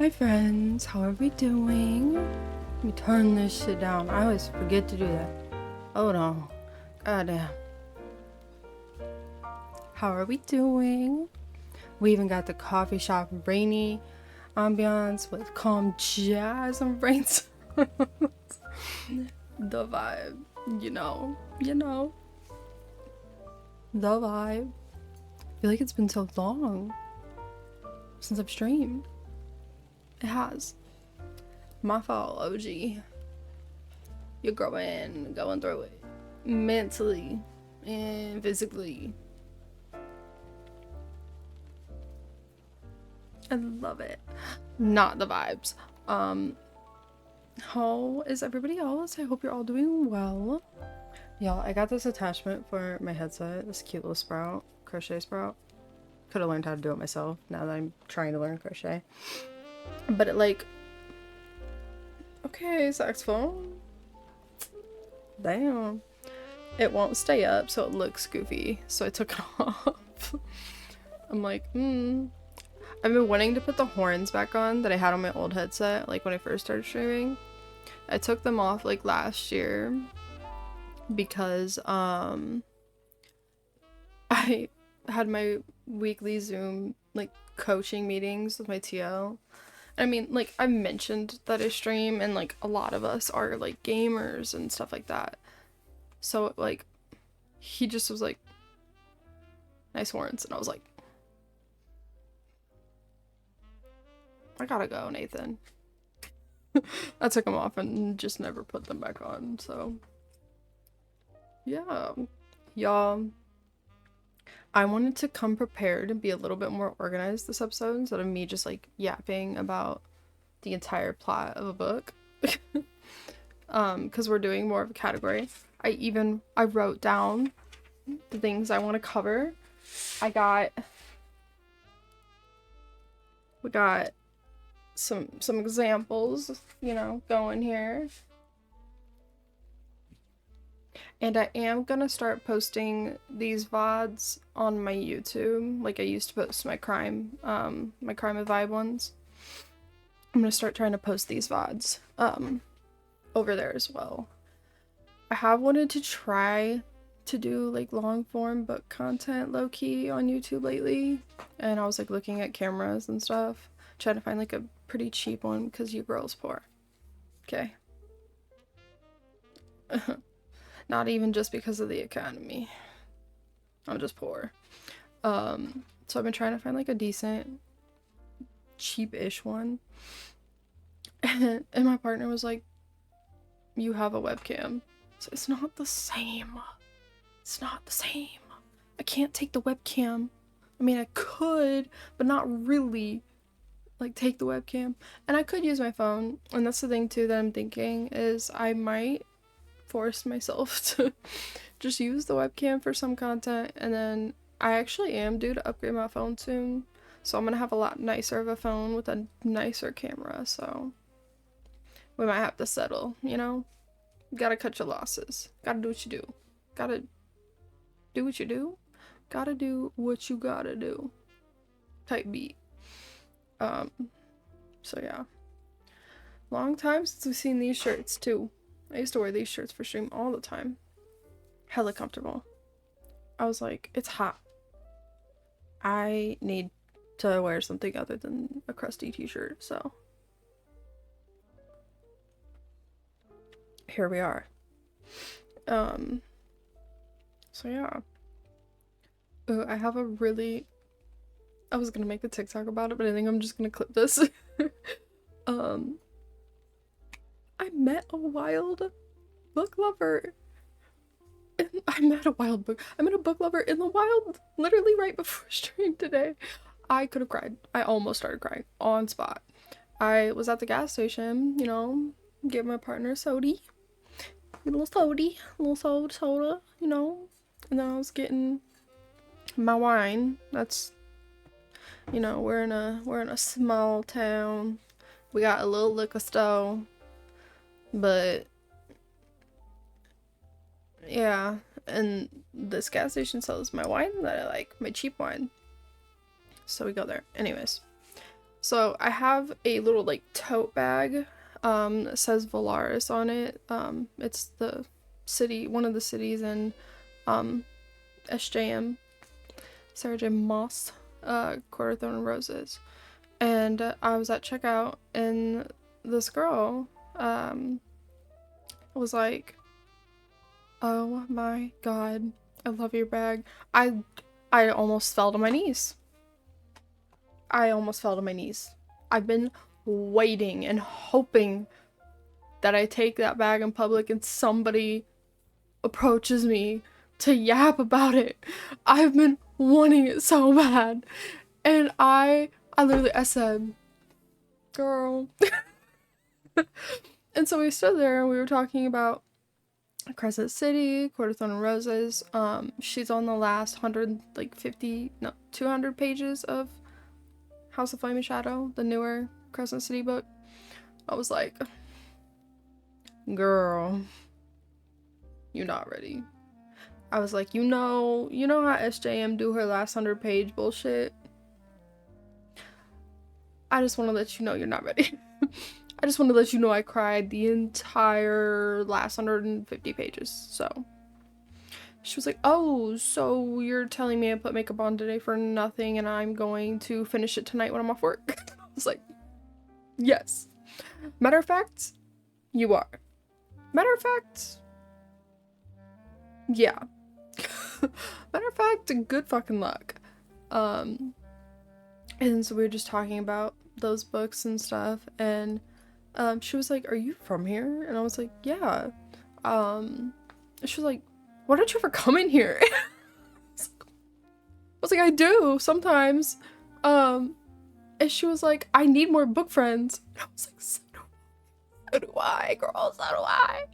Hi friends, how are we doing? Let me turn this shit down. I always forget to do that. Hold on. Goddamn. How are we doing? We even got the coffee shop rainy ambiance with calm jazz and rain sounds. The vibe, you know. The vibe. I feel like it's been so long since I've streamed. It has. My fault, OG. You're going through it. Mentally and physically. I love it. Not the vibes. How is everybody else? I hope you're all doing well. Y'all, I got this attachment for my headset. This cute little sprout. Crochet sprout. Could have learned how to do it myself now that I'm trying to learn crochet. But it like... Okay, saxophone. Damn. It won't stay up, so it looks goofy. So I took it off. I'm like, I've been wanting to put the horns back on that I had on my old headset, like when I first started streaming. I took them off like last year because I had my weekly Zoom like coaching meetings with my TL. I mean, like, I mentioned that I stream, and like a lot of us are like gamers and stuff like that. So like he just was like, nice horns, and I was like, I gotta go, Nathan. I took them off and just never put them back on, so yeah. Y'all, I wanted to come prepared and be a little bit more organized this episode instead of me just like yapping about the entire plot of a book. Because we're doing more of a category. I wrote down the things I want to cover. We got some examples, you know, going here. And I am gonna start posting these VODs on my YouTube, like I used to post my crime of vibe ones. I'm gonna start trying to post these VODs over there as well. I have wanted to try to do like long form book content low-key on YouTube lately, and I was like looking at cameras and stuff, trying to find like a pretty cheap one because your girl's poor. Okay. Not even just because of the economy. I'm just poor. So I've been trying to find like a decent cheap-ish one. And my partner was like, you have a webcam. So it's not the same. It's not the same. I can't take the webcam. I mean, I could, but not really. Like, take the webcam. And I could use my phone. And that's the thing, too, that I'm thinking is I might force myself to just use the webcam for some content. And then I actually am due to upgrade my phone soon. So I'm going to have a lot nicer of a phone with a nicer camera. So we might have to settle, you know? Gotta cut your losses. Gotta do what you do. Gotta do what you do. Gotta do what you gotta do. Type beat. So yeah. Long time since we've seen these shirts too. I used to wear these shirts for stream all the time. Hella comfortable. I was like, it's hot. I need to wear something other than a crusty t-shirt, so here we are. So yeah. Ooh, I have a really... I was gonna make a TikTok about it, but I think I'm just gonna clip this. I met a wild book lover. I met a book lover in the wild, literally right before stream today. I could have cried. I almost started crying on spot. I was at the gas station, you know, give my partner a sody. A little soda, you know. And then I was getting my wine. That's, you know, we're in a small town. We got a little liquor store. But yeah, and this gas station sells my wine that I like, my cheap wine. So we go there. Anyways. So I have a little like tote bag that says Valaris on it. It's the city, one of the cities in SJM, Sarah J. Moss, Quarter Thorn and Roses. And I was at checkout, and this girl was like, "Oh my god, I love your bag." I almost fell to my knees. I almost fell to my knees. I've been waiting and hoping that I take that bag in public and somebody approaches me to yap about it. I've been wanting it so bad. And I literally, I said, "Girl." And so we stood there and we were talking about Crescent City, Quarter Thorn and Roses. She's on the last 200 pages of House of Flame and Shadow, the newer Crescent City book. I was like, "Girl, you're not ready." I was like, you know how SJM do her last 100-page bullshit? I just want to let you know you're not ready. I just want to let you know I cried the entire last 150 pages, so. She was like, "Oh, so you're telling me I put makeup on today for nothing and I'm going to finish it tonight when I'm off work?" I was like, "Yes. Matter of fact, you are. Matter of fact, yeah." Matter of fact, good fucking luck. And so we were just talking about those books and stuff, and she was like, "Are you from here?" And I was like, "Yeah." She was like, "Why don't you ever come in here?" I was like, "I do sometimes." And she was like, "I need more book friends." And I was like, so do I, girl, so do I.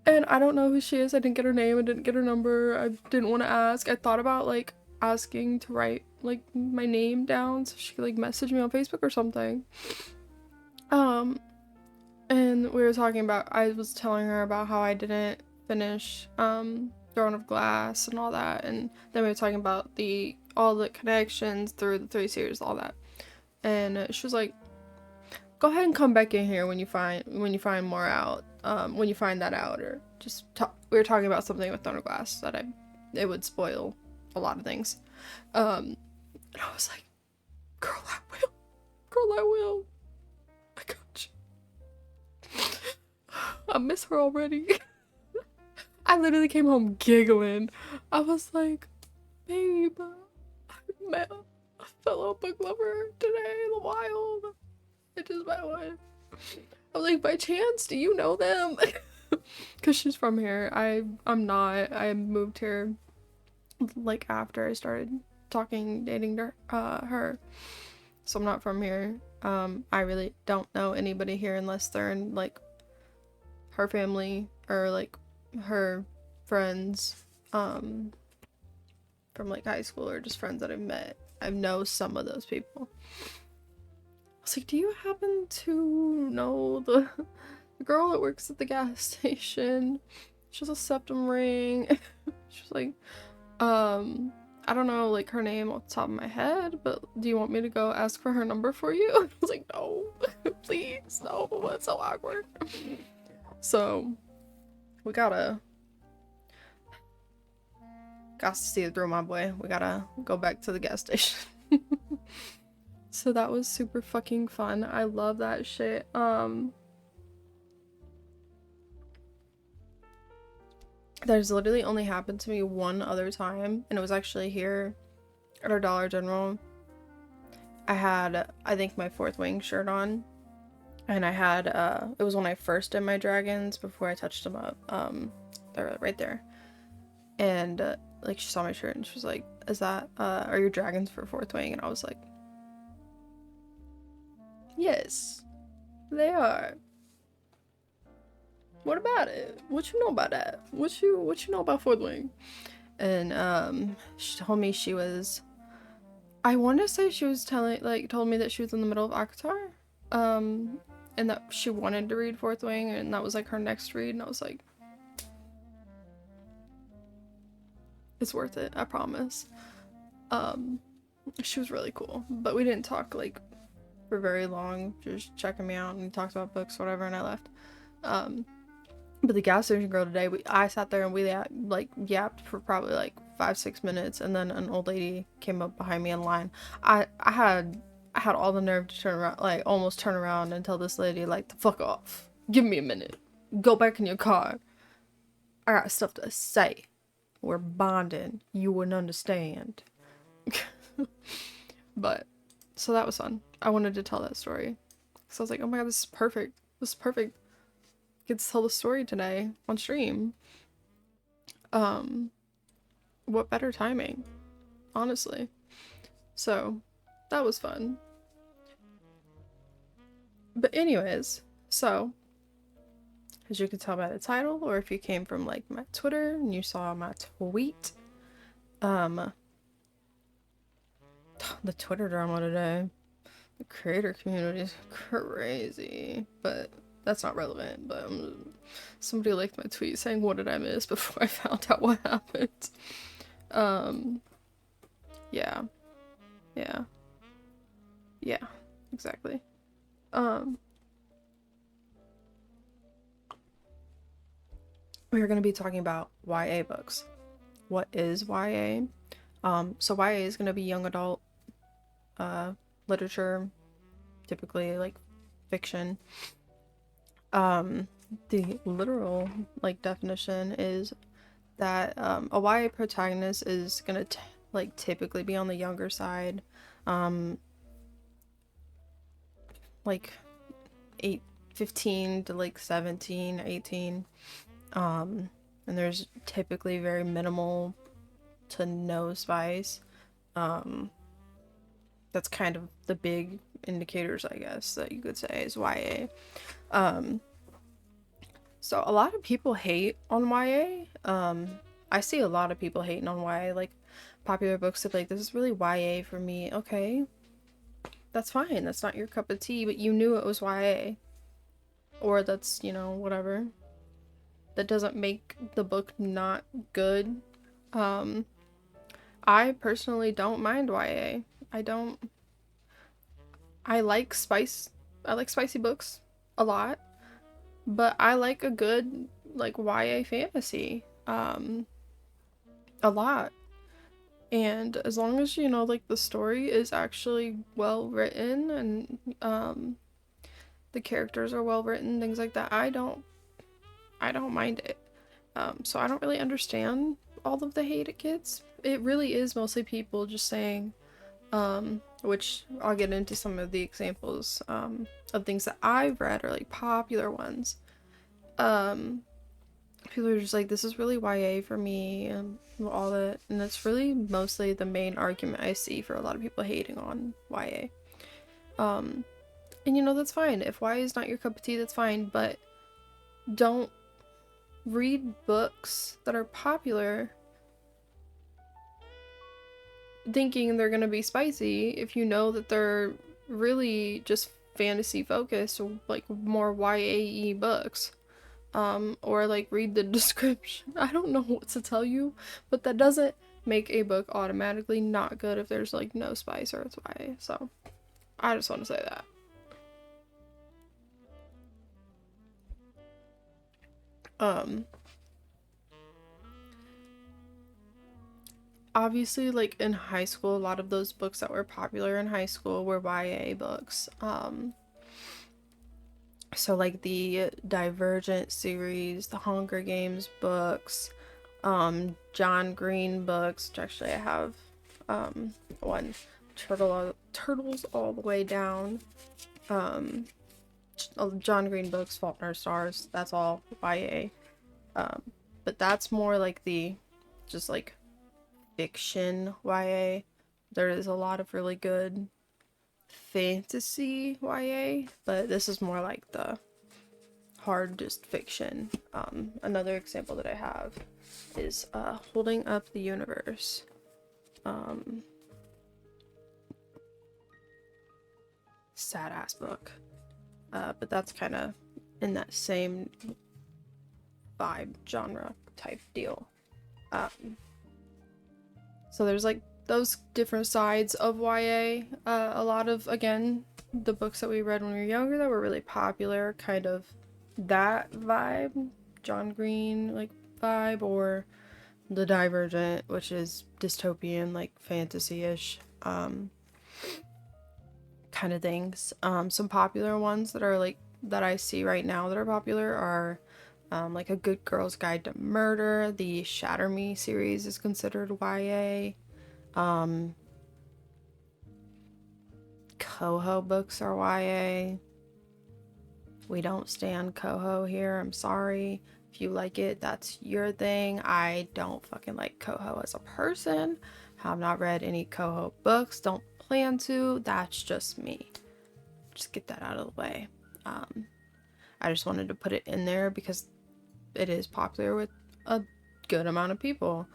And I don't know who she is. I didn't get her name. I didn't get her number. I didn't want to ask. I thought about like asking to write like my name down so she could like message me on Facebook or something. And we were talking about, I was telling her about how I didn't finish Throne of Glass and all that, and then we were talking about all the connections through the 3 series, all that. And she was like, "Go ahead and come back in here when you find more out, when you find that out," or just talk. We were talking about something with Throne of Glass that it would spoil a lot of things. And I was like, "Girl, I will. Girl, I will. I got you." I miss her already. I literally came home giggling. I was like, "Babe, I met a fellow book lover today in the wild. I just met one." I was like, "By chance, do you know them?" Because she's from here. I'm not. I moved here like after I started dating to her. So I'm not from here. I really don't know anybody here unless they're in like her family or like her friends from like high school, or just friends that I've met. I know some of those people. I was like, "Do you happen to know the girl that works at the gas station? She has a septum ring." She was like, "I don't know like her name off the top of my head, but do you want me to go ask for her number for you?" I was like, "No." Please, no, it's so awkward. So we gotta see it through, my boy. We gotta go back to the gas station. So that was super fucking fun. I love that shit. There's literally only happened to me one other time, and it was actually here at our Dollar General. I had, I think, my Fourth Wing shirt on, and I had, it was when I first did my dragons before I touched them up. They're right there. And, like, she saw my shirt and she was like, "Is that, are your dragons for Fourth Wing?" And I was like, "Yes, they are. What about it? What you know about that? What you know about Fourth Wing?" And, she told me she was, I want to say she was told me that she was in the middle of ACOTAR, and that she wanted to read Fourth Wing, and that was like her next read, and I was like, "It's worth it, I promise." She was really cool, but we didn't talk like for very long, just checking me out, and he talked about books, whatever, and I left. But the gas station girl today, I sat there and we like yapped for probably like 5-6 minutes, and then an old lady came up behind me in line. I had all the nerve to turn around, like almost turn around and tell this lady like to fuck off. Give me a minute. Go back in your car. I got stuff to say. We're bonding. You wouldn't understand. But so that was fun. I wanted to tell that story. So I was like, oh my god, this is perfect. This is perfect. Get to tell the story today on stream. What better timing, honestly. So that was fun. But anyways, so as you can tell by the title, or if you came from like my Twitter and you saw my tweet, the Twitter drama today, the creator community is crazy, but that's not relevant. But somebody liked my tweet saying, what did I miss, before I found out what happened. Yeah, exactly. We are going to be talking about YA books. What is YA? So YA is going to be young adult literature, typically like fiction. The literal like definition is that a YA protagonist is going to like typically be on the younger side, like 15 to like 17, 18. And there's typically very minimal to no spice. That's kind of the big indicators, I guess, that you could say is YA. So a lot of people hate on YA. I see a lot of people hating on YA, like popular books that like, this is really YA for me. Okay, that's fine. That's not your cup of tea, but you knew it was YA. Or that's, you know, whatever. That doesn't make the book not good. I personally don't mind YA. I like spicy books a lot, but I like a good like YA fantasy a lot. And as long as, you know, like the story is actually well written and the characters are well written, things like that, I don't mind it. So I don't really understand all of the hate it gets. It really is mostly people just saying, which I'll get into some of the examples of things that I've read, or like popular ones. People are just like, this is really YA for me, and all that, and that's really mostly the main argument I see for a lot of people hating on YA. And you know, that's fine. If YA is not your cup of tea, that's fine, but don't read books that are popular thinking they're gonna be spicy if you know that they're really just fantasy focused, like more YA-y books. Or like read the description. I don't know what to tell you, but that doesn't make a book automatically not good if there's like no spice or it's YA. So I just want to say that. Obviously, like in high school, a lot of those books that were popular in high school were YA books. So like the Divergent series, the Hunger Games books, John Green books, which actually I have one, Turtles All the Way Down, John Green books, Fault in Our Stars, that's all YA. But that's more like the just like fiction YA. There is a lot of really good fantasy YA, but this is more like the hard just fiction. Another example that I have is Holding Up the Universe. Sad ass book. But that's kind of in that same vibe genre type deal. So there's like those different sides of YA. A lot of, again, the books that we read when we were younger that were really popular, kind of that vibe, John Green like vibe, or the Divergent, which is dystopian, like fantasy-ish kind of things. Some popular ones that are like that I see right now that are popular are like A Good Girl's Guide to Murder. The Shatter Me series is considered YA. Coho books are YA. We don't stand Coho here. I'm sorry. If you like it, that's your thing. I don't fucking like Coho as a person. Have not read any Coho books. Don't plan to. That's just me. Just get that out of the way. I just wanted to put it in there because it is popular with a good amount of people.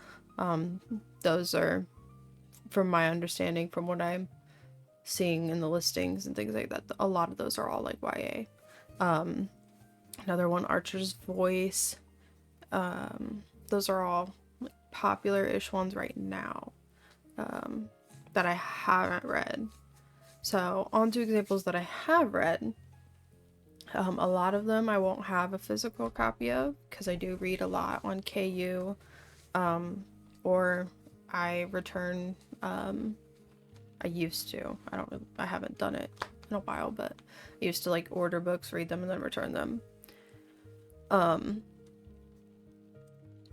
Those are, from my understanding, from what I'm seeing in the listings and things like that, a lot of those are all like YA. Another one, Archer's Voice. Those are all like popular-ish ones right now that I haven't read. So on to examples that I have read. A lot of them I won't have a physical copy of because I do read a lot on KU, or I return. I used to. I haven't done it in a while, but I used to like order books, read them, and then return them.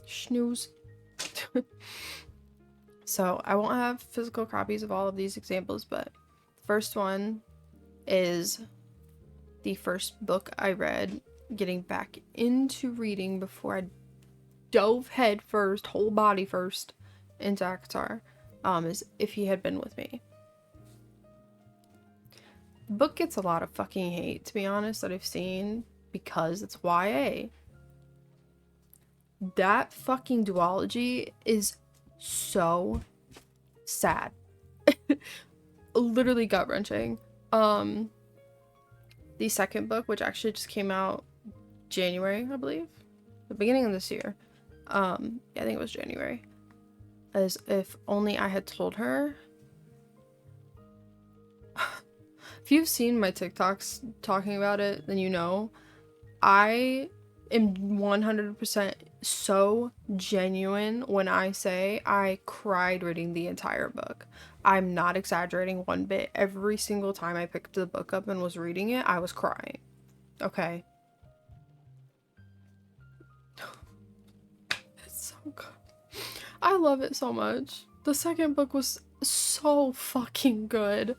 Snooze. So I won't have physical copies of all of these examples, but the first one is the first book I read, getting back into reading before I dove head first, whole body first, into ACOTAR, is If He Had Been With Me. The book gets a lot of fucking hate, to be honest, that I've seen, because it's YA. That fucking duology is so sad. Literally gut-wrenching. The second book, which actually just came out January, I believe, the beginning of this year, yeah, I think it was January, is If Only I Had Told Her. If you've seen my TikToks talking about it, then you know I am 100% so genuine when I say I cried reading the entire book. I'm not exaggerating one bit. Every single time I picked the book up and was reading it, I was crying. Okay. It's so good. I love it so much. The second book was so fucking good.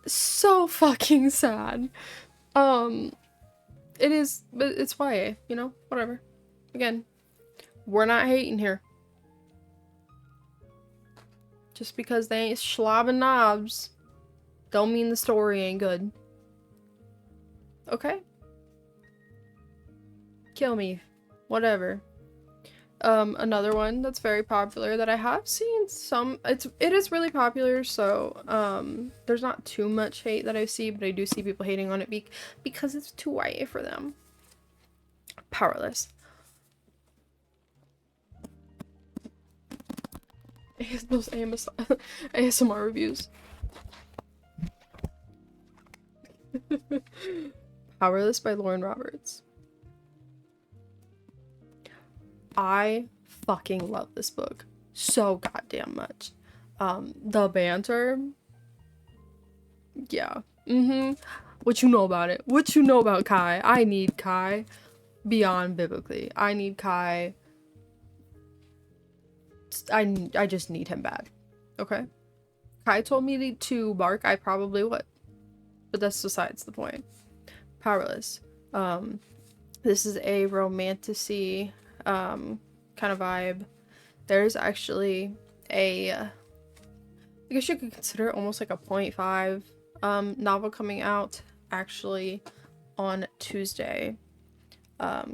So fucking sad. It is, but it's YA, you know? Whatever. Again, we're not hating here. Just because they ain't slobbing knobs don't mean the story ain't good. Okay? Kill me. Whatever. Another one that's very popular that I have seen some, it is really popular, so there's not too much hate that I see, but I do see people hating on it because it's too YA for them. Powerless. Those ASMR reviews. Powerless by Lauren Roberts. I fucking love this book so goddamn much. The banter. Yeah. What you know about it? What you know about Kai? I need Kai beyond biblically. I need Kai. I just need him bad. Okay? Kai told me to bark, I probably would. But that's besides the point. Powerless. This is a romantasy kind of vibe. There's actually I guess you could consider it almost like a 0.5 novel coming out actually on Tuesday,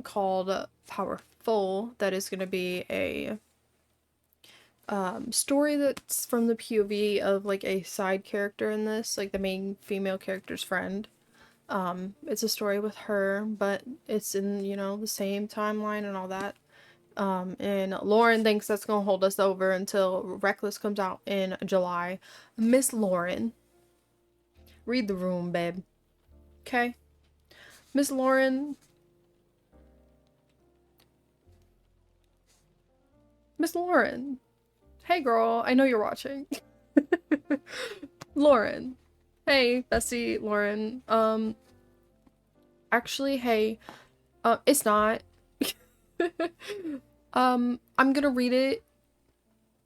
called Powerful, that is going to be a story that's from the POV of like a side character in this, like the main female character's friend. It's a story with her, but it's in, you know, the same timeline and all that. And Lauren thinks that's gonna hold us over until Reckless comes out in July. Miss Lauren, read the room, babe. Okay? Miss Lauren. Miss Lauren. Hey, girl. I know you're watching. Lauren. Hey, Bessie, Lauren. Actually, hey, it's not. I'm gonna read it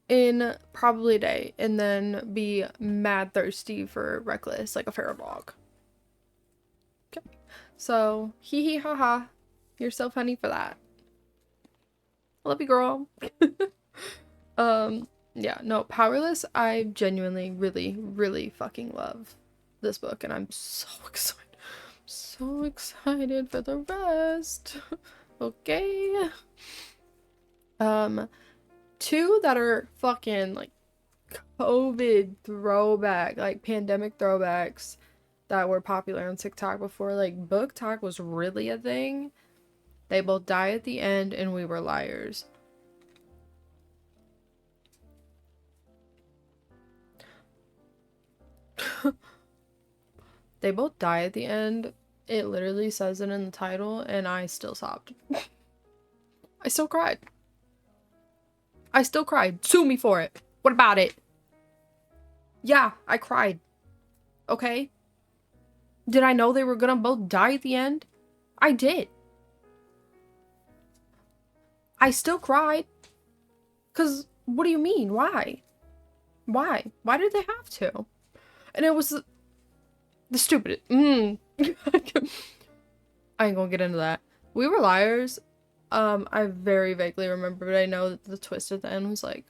in probably a day and then be mad thirsty for Reckless like a feral dog. Okay. So, hee hee ha ha. You're so funny for that. Love you, girl. Yeah, no, Powerless, I genuinely really, really fucking love this book, and I'm so excited. So excited for the rest. Okay. Two that are fucking like COVID throwback, like pandemic throwbacks that were popular on TikTok before like book talk was really a thing. They both die at the end and we were liars. They both die at the end. It literally says it in the title and I still sobbed. I still cried. I still cried. Sue me for it. What about it? Yeah, I cried. Okay? Did I know they were gonna both die at the end? I did. I still cried. 'Cause, what do you mean? Why? Why? Why did they have to? And it was the stupid. I ain't gonna get into that. We were liars. I very vaguely remember, but I know that the twist at the end was like,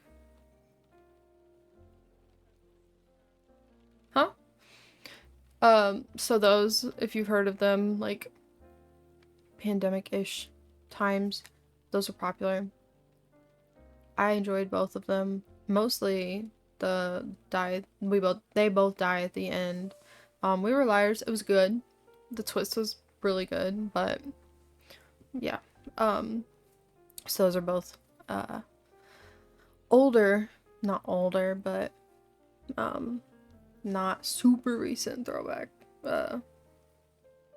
huh? So those, if you've heard of them, like pandemic-ish times, those are popular. I enjoyed both of them. Mostly they both die at the end. We were liars. It was good. The twist was really good, but yeah. So those are both older, not older, but not super recent throwback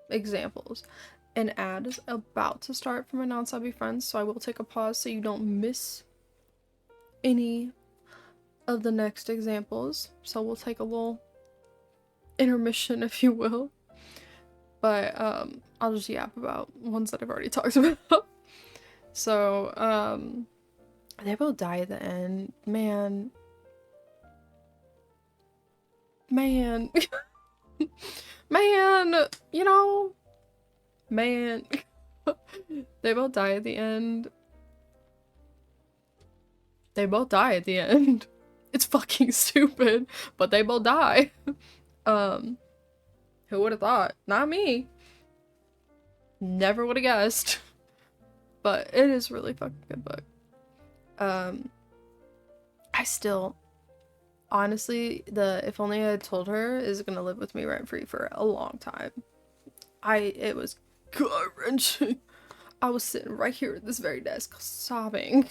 examples. An ad is about to start for my non-subby friends, so I will take a pause so you don't miss any of the next examples. So we'll take a little intermission, if you will. But I'll just yap about ones that I've already talked about. So they both die at the end. Man. Man, you know, man. They both die at the end. They both die at the end. It's fucking stupid, but they both die. Who would have thought? Not me. Never would have guessed. But it is really fucking good book. I still, honestly, the If Only I Had Told Her is gonna live with me rent free for a long time. It was gut-wrenching. I was sitting right here at this very desk sobbing.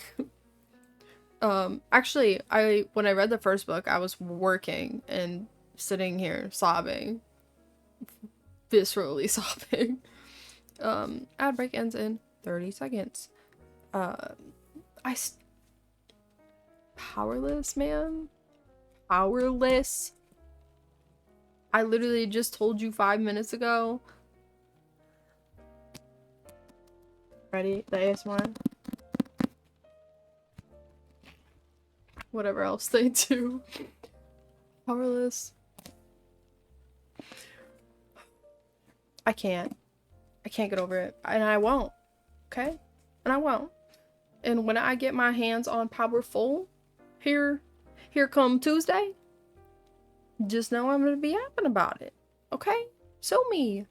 Actually, when I read the first book, I was working and sitting here sobbing. Viscerally sobbing. Ad break ends in 30 seconds. Powerless, man. Powerless. I literally just told you 5 minutes ago. Ready? The ASMR? Whatever else they do. Powerless. I can't get over it. And I won't. Okay? And I won't. And when I get my hands on Powerful, here come Tuesday, just know I'm gonna be yapping about it. Okay? Sue me.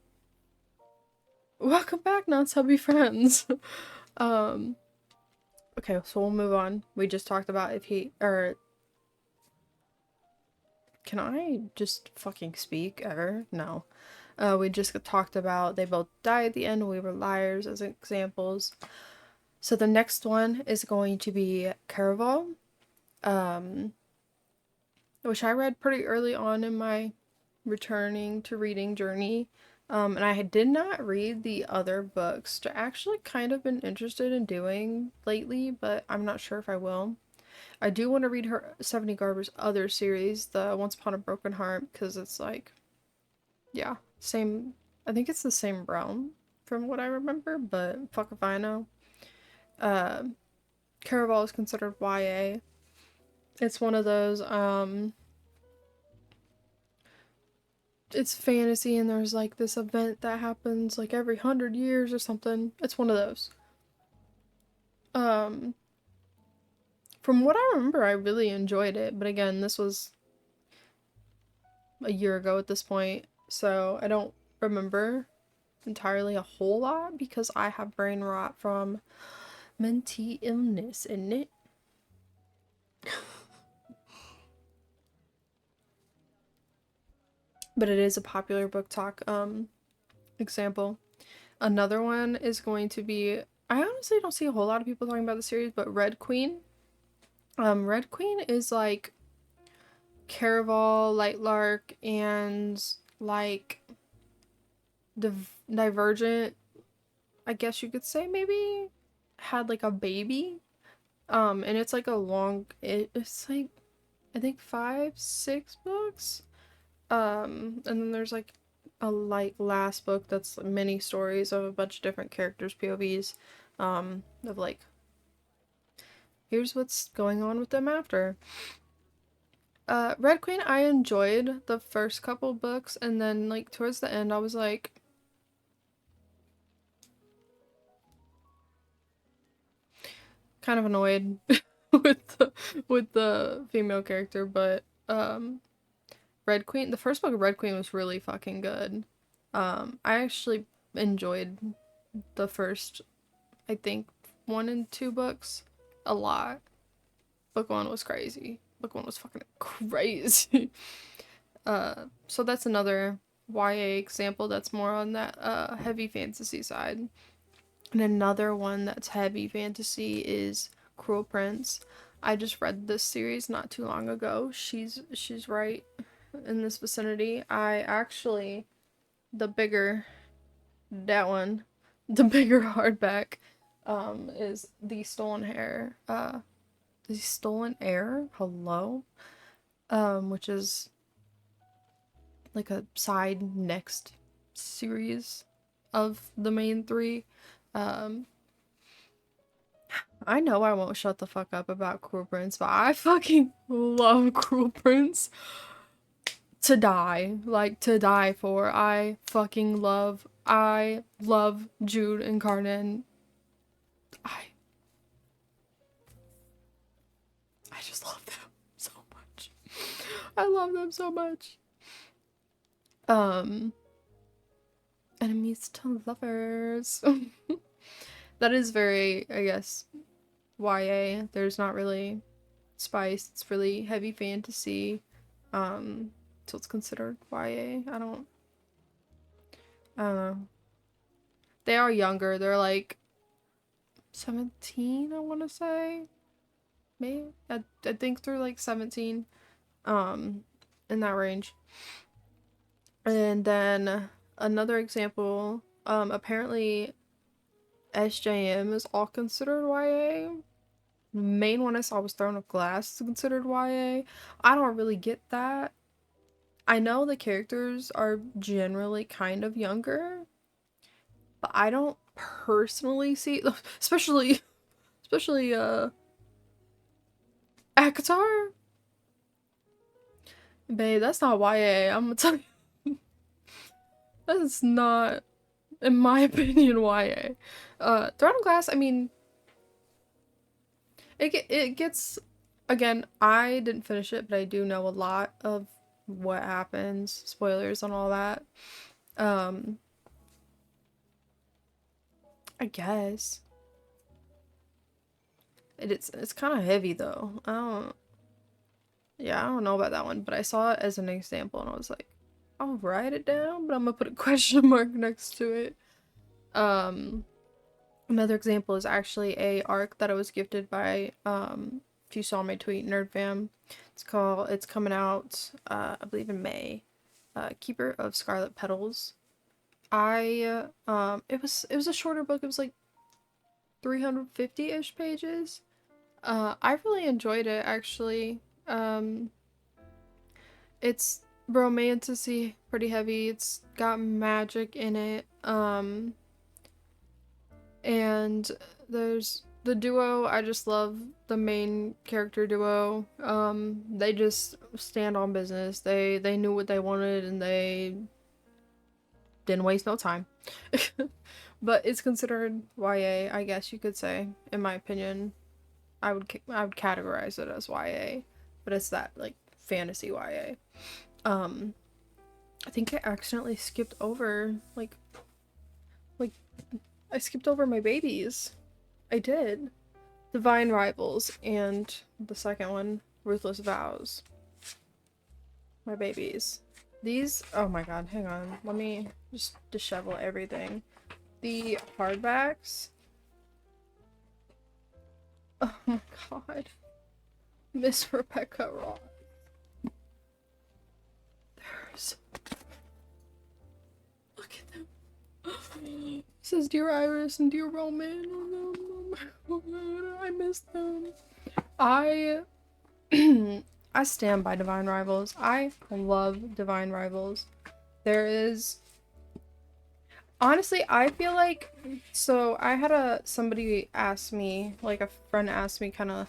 Welcome back, non-subby friends. Okay, so we'll move on. We just talked about can I just fucking speak ever? No. We just talked about they both die at the end, we were liars as examples. So the next one is going to be Caraval, which I read pretty early on in my returning to reading journey. And I did not read the other books, which I actually kind of been interested in doing lately, but I'm not sure if I will. I do want to read her Stephanie Garber's other series, the Once Upon a Broken Heart, because it's like, yeah, same. I think it's the same realm from what I remember, but fuck if I know. Uh, Caraval is considered YA. It's one of those, it's fantasy and there's like this event that happens like every 100 years or something. It's one of those. Um, from what I remember, I really enjoyed it, but again, this was a year ago at this point, so I don't remember entirely a whole lot because I have brain rot from mental illness, isn't it? But it is a popular book talk example. Another one is going to be, I honestly don't see a whole lot of people talking about the series, but Red Queen. Red Queen is like Caraval, Lightlark, and like Divergent, I guess you could say, maybe had like a baby. And it's like a long, it's like I think 5, 6 books. And then there's like a like last book that's mini stories of a bunch of different characters' POVs, of like here's what's going on with them after. Red Queen, I enjoyed the first couple books, and then like towards the end, I was like, kind of annoyed with the female character, but Red Queen, the first book of Red Queen was really fucking good. I actually enjoyed the first, I think, 1 and 2 books a lot. Book 1 was crazy. Book 1 was fucking crazy. So that's another YA example that's more on that heavy fantasy side. And another one that's heavy fantasy is Cruel Prince. I just read this series not too long ago. She's right in this vicinity. I actually, the bigger that one, the bigger hardback is the Stolen Heir, hello, which is like a side next series of the main 3. um I know I won't shut the fuck up about Cruel Prince, but I fucking love Cruel Prince to die. Like, to die for. I love Jude and Carnan. I I just love them so much. I love them so much. Um Enemies to lovers. That is very, I guess, YA. There's not really spice. It's really heavy fantasy. So it's considered YA. I don't know. They are younger. They're like 17, I want to say. Maybe. I think they're like 17. Um, in that range. And then another example, apparently SJM is all considered YA. The main one I saw was Throne of Glass is considered YA. I don't really get that. I know the characters are generally kind of younger, but I don't personally see, especially Akatar. Babe, that's not YA. I'm gonna tell you. That's not, in my opinion, YA. Throne of Glass, I mean, it gets, again, I didn't finish it, but I do know a lot of what happens, spoilers and all that. Um, I guess. It's kind of heavy though. I don't know about that one, but I saw it as an example and I was like, I'll write it down, but I'm gonna put a question mark next to it. Um, Another example is actually a arc that I was gifted by, if you saw my tweet, Nerd Fam. It's coming out, I believe in May. Keeper of Scarlet Petals. It was a shorter book. It was like 350-ish pages. I really enjoyed it actually. Um, it's romantic-y, pretty heavy. It's got magic in it. And there's the duo. I just love the main character duo. They just stand on business. They knew what they wanted and they didn't waste no time. But it's considered YA, I guess you could say, in my opinion. I would categorize it as YA, but it's that like fantasy YA. Um, I think I accidentally skipped over like I skipped over my babies. I did. Divine Rivals and the second one, Ruthless Vows. My babies. These, oh my god, hang on. Let me just dishevel everything. The hardbacks. Oh my god. Miss Rebecca Ross. There's. Look at them. It says Dear Iris and Dear Roman. Oh god, I miss them. I I stand by Divine Rivals. I love Divine Rivals. There is honestly, I feel like so I had somebody ask me, like a friend asked me kind of,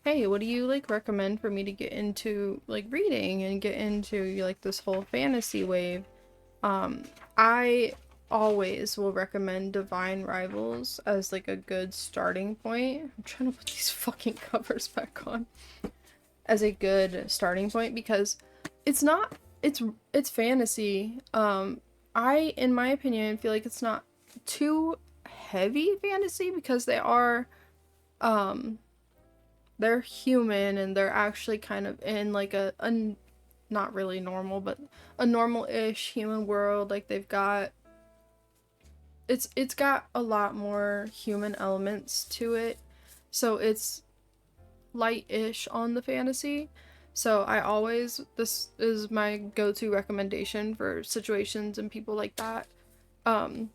"Hey, what do you like recommend for me to get into like reading and get into like this whole fantasy wave?" I always will recommend Divine Rivals as like a good starting point. I'm trying to put these fucking covers back on. As a good starting point because it's not it's fantasy. I in my opinion feel like it's not too heavy fantasy because um they're human and they're actually kind of in like a not really normal but a normal-ish human world. Like they've got it's got a lot more human elements to it, so it's light-ish on the fantasy. So this is my go-to recommendation for situations and people like that. Um,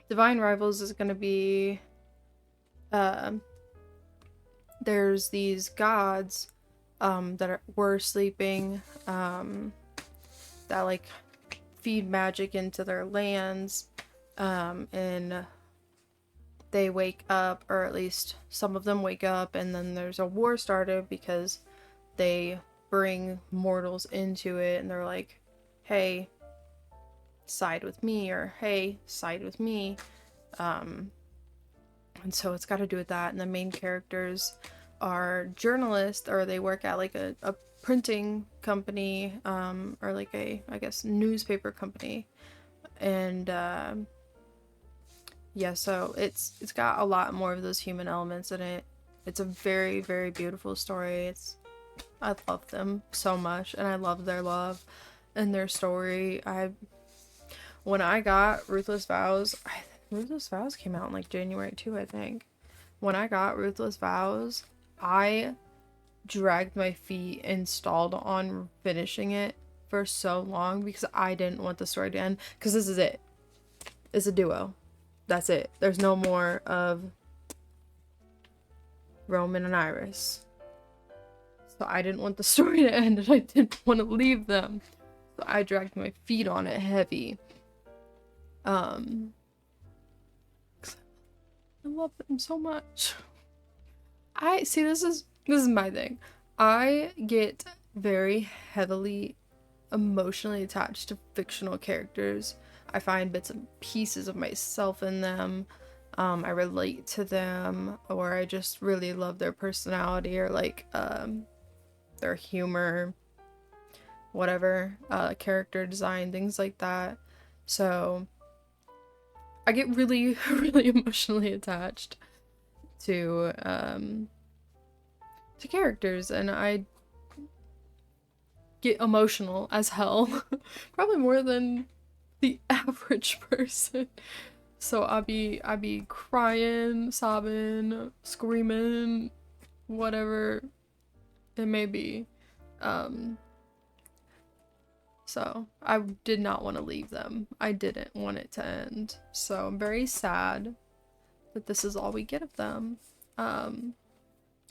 Divine Rivals is gonna be uh, there's these gods were sleeping that like feed magic into their lands, and they wake up, or at least some of them wake up, and then there's a war started because they bring mortals into it and they're like, hey, side with me, or hey, side with me. And so it's got to do with that. And the main characters are journalists, or they work at like a printing company, or like I guess newspaper company. And yeah, so it's got a lot more of those human elements in it. It's a very, very beautiful story. I love them so much, and I love their love and their story. When I got Ruthless Vows, Ruthless Vows came out in like January too, I think. When I got Ruthless Vows, I dragged my feet and stalled on finishing it for so long because I didn't want the story to end. Because this is it. It's a duo. That's it. There's no more of Roman and Iris. So I didn't want the story to end and I didn't want to leave them. So I dragged my feet on it heavy. I love them so much. I see this is my thing. I get very heavily emotionally attached to fictional characters. I find bits and pieces of myself in them. I relate to them, or I just really love their personality, or like their humor, whatever, character design, things like that. So I get really, really emotionally attached to characters, and I get emotional as hell, probably more than the average person. So I be crying, sobbing, screaming, whatever it may be. Um, so I did not want to leave them. I didn't want it to end. So I'm very sad that this is all we get of them. Um,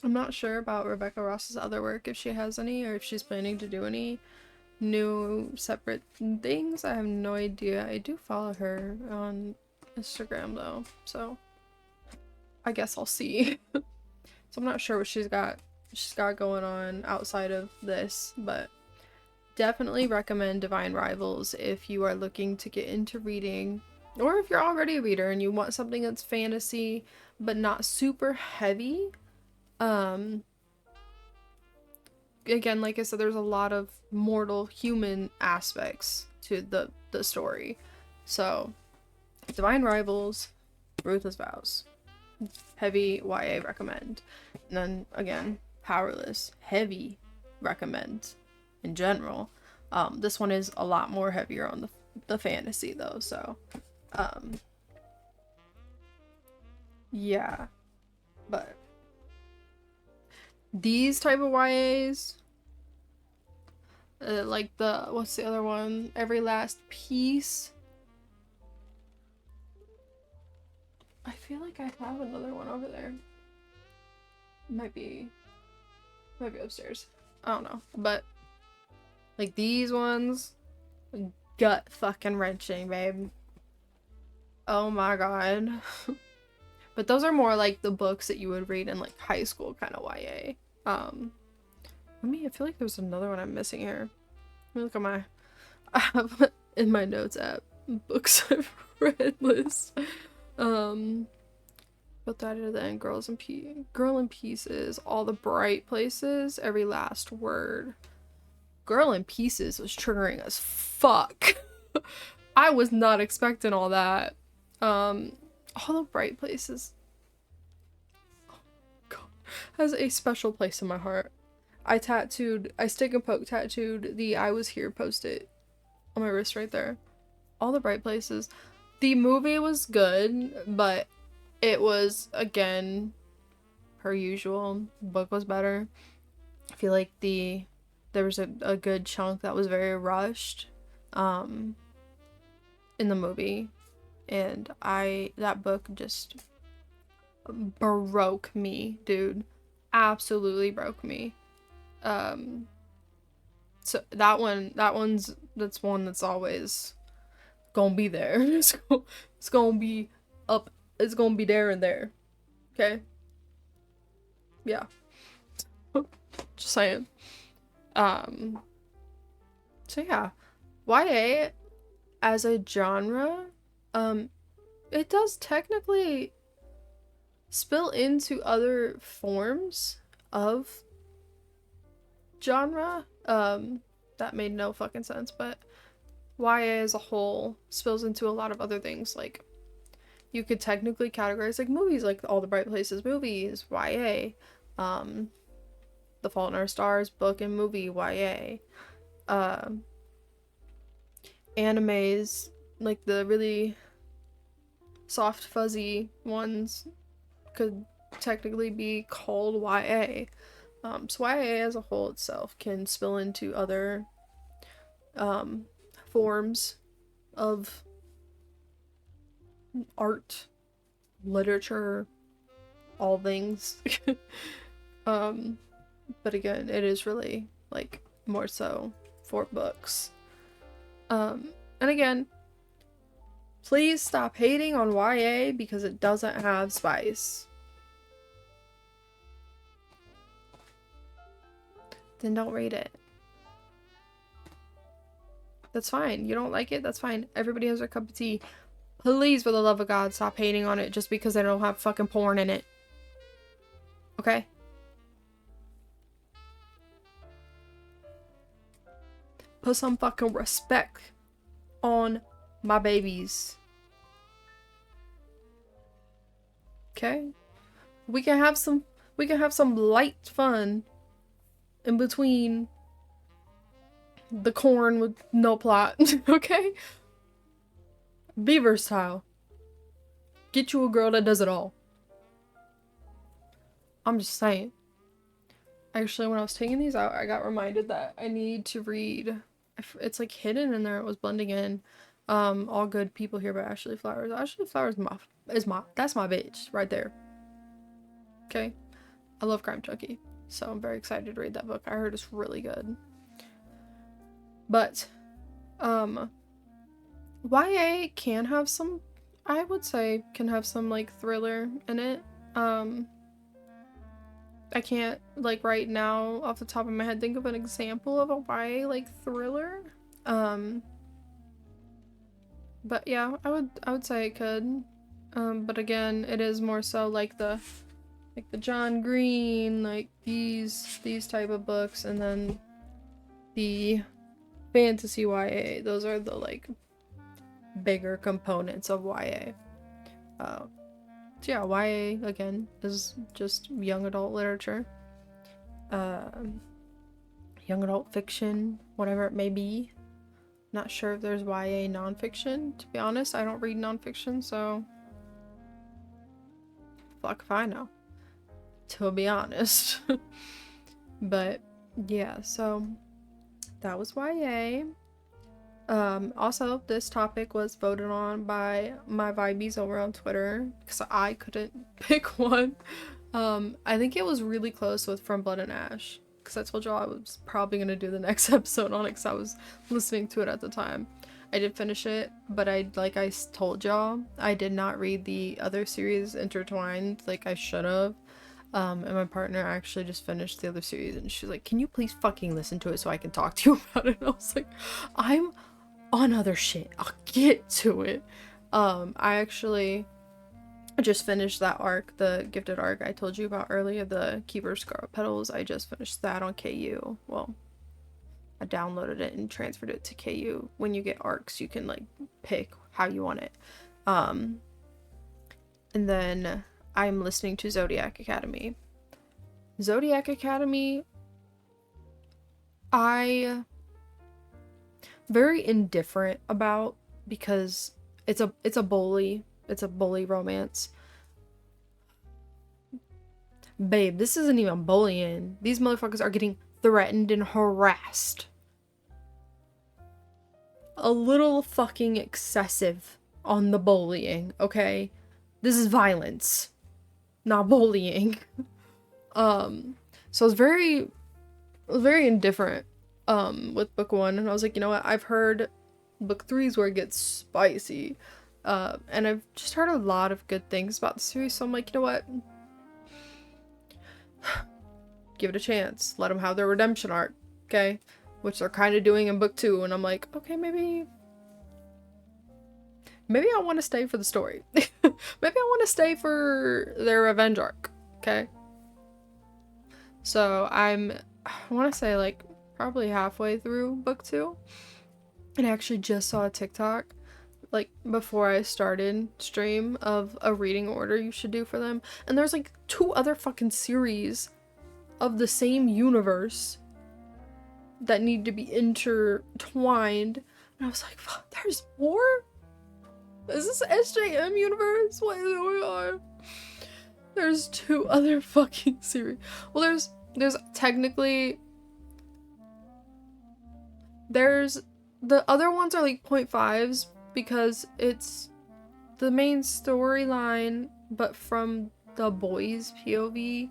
I'm not sure about Rebecca Ross's other work, if she has any, or if she's planning to do any new separate things. I have no idea. I do follow her on Instagram though, so I guess I'll see. So I'm not sure what she's got going on outside of this, but definitely recommend Divine Rivals if you are looking to get into reading, or if you're already a reader and you want something that's fantasy but not super heavy. Again, like I said, there's a lot of mortal human aspects to the story. So Divine Rivals, Ruthless Vows, heavy YA recommend. And then again, Powerless, heavy recommend in general. This one is a lot more heavier on the fantasy though, so yeah. But these type of YAs, like what's the other one? Every Last Piece. I feel like I have another one over there. Might be upstairs. I don't know. But like these ones, gut fucking wrenching, babe. Oh my god. But those are more like the books that you would read in like high school kind of YA. I feel like there's another one I'm missing here. Let me look at I have in my notes app books I've read list. But that are then Girl in Pieces, All the Bright Places, Every Last Word. Girl in Pieces was triggering as fuck. I was not expecting all that. All the Bright Places, oh god, has a special place in my heart. I stick and poke tattooed the I Was Here post-it on my wrist right there. All the Bright Places. The movie was good, but it was, again, per usual. The book was better. I feel like there was a good chunk that was very rushed in the movie. And that book just broke me, dude. Absolutely broke me. So that's one that's always gonna be there. It's gonna be up. It's gonna be there and there. Okay. Yeah. Just saying. So yeah, YA as a genre, it does technically spill into other forms of genre. That made no fucking sense, but YA as a whole spills into a lot of other things. Like, you could technically categorize like movies, like All the Bright Places movies, YA. The Fault in Our Stars book and movie, YA. Animes, like the really soft fuzzy ones, could technically be called YA. So YA as a whole itself can spill into other forms of art, literature, all things. But again, it is really like more so for books. And again, please stop hating on YA because it doesn't have spice. Then don't read it. That's fine. You don't like it? That's fine. Everybody has their cup of tea. Please, for the love of God, stop hating on it just because they don't have fucking porn in it. Okay? Put some fucking respect on my babies. Okay? We can have some light fun in between the corn with no plot. Okay? Be versatile. Get you a girl that does it all. I'm just saying. Actually, when I was taking these out, I got reminded that I need to read. It's like hidden in there. It was blending in. All Good People Here by Ashley Flowers. Ashley Flowers that's my bitch right there. Okay, I love Crime Chucky, so I'm very excited to read that book. I heard it's really good. But, YA can have some, I would say, can have some like thriller in it. I can't, like, right now off the top of my head think of an example of a YA like thriller. But yeah, I would say it could. But again, it is more so like the John Green, like these type of books, and then the fantasy YA. Those are the like bigger components of YA. So yeah, YA again is just young adult literature. Young adult fiction, whatever it may be. Not sure if there's YA nonfiction. To be honest, I don't read nonfiction, so fuck if I know. To be honest. But yeah, so that was YA. Also, this topic was voted on by my Vibies over on Twitter because I couldn't pick one. I think it was really close with From Blood and Ash because I told y'all I was probably gonna do the next episode on it because I was listening to it at the time. I did finish it, but I told y'all, I did not read the other series Intertwined like I should have. And my partner actually just finished the other series and she's like, can you please fucking listen to it so I can talk to you about it? And I was like, I'm on other shit. I'll get to it. I actually just finished that arc, the Gifted arc I told you about earlier, the Keeper of Scarlet Petals. I just finished that on KU. Well, I downloaded it and transferred it to KU. When you get arcs, you can like pick how you want it. And then I'm listening to Zodiac Academy. Zodiac Academy, I very indifferent about because it's a bully romance. Babe, this isn't even bullying. These motherfuckers are getting threatened and harassed. A little fucking excessive on the bullying, okay? This is violence, not bullying. So I was very indifferent with book 1, and I was like, you know what, I've heard book 3 is where it gets spicy, and I've just heard a lot of good things about the series, so I'm like, you know what, give it a chance, let them have their redemption arc, okay, which they're kind of doing in book 2, and I'm like, okay, maybe I want to stay for the story. Maybe I want to stay for their revenge arc, okay? So I want to say like probably halfway through book 2, and I actually just saw a TikTok like before I started stream of a reading order you should do for them, and there's like 2 other fucking series of the same universe that need to be intertwined, and I was like, fuck, there's more? Is this SJM universe? What is going on? There's 2 other fucking series. Well, there's technically, there's the other ones are like 0.5s because it's the main storyline but from the boys' POV.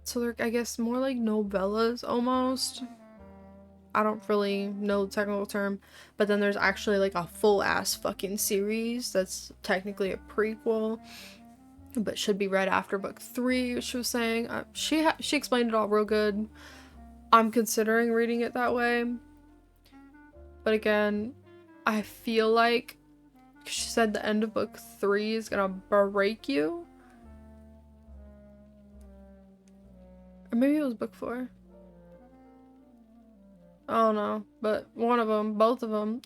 So they're, I guess, more like novellas almost. I don't really know the technical term, but then there's actually like a full ass fucking series that's technically a prequel, but should be read after book 3. She was saying she explained it all real good. I'm considering reading it that way, but again, I feel like she said the end of book 3 is gonna break you, or maybe it was book 4. I don't know, but one of them, both of them,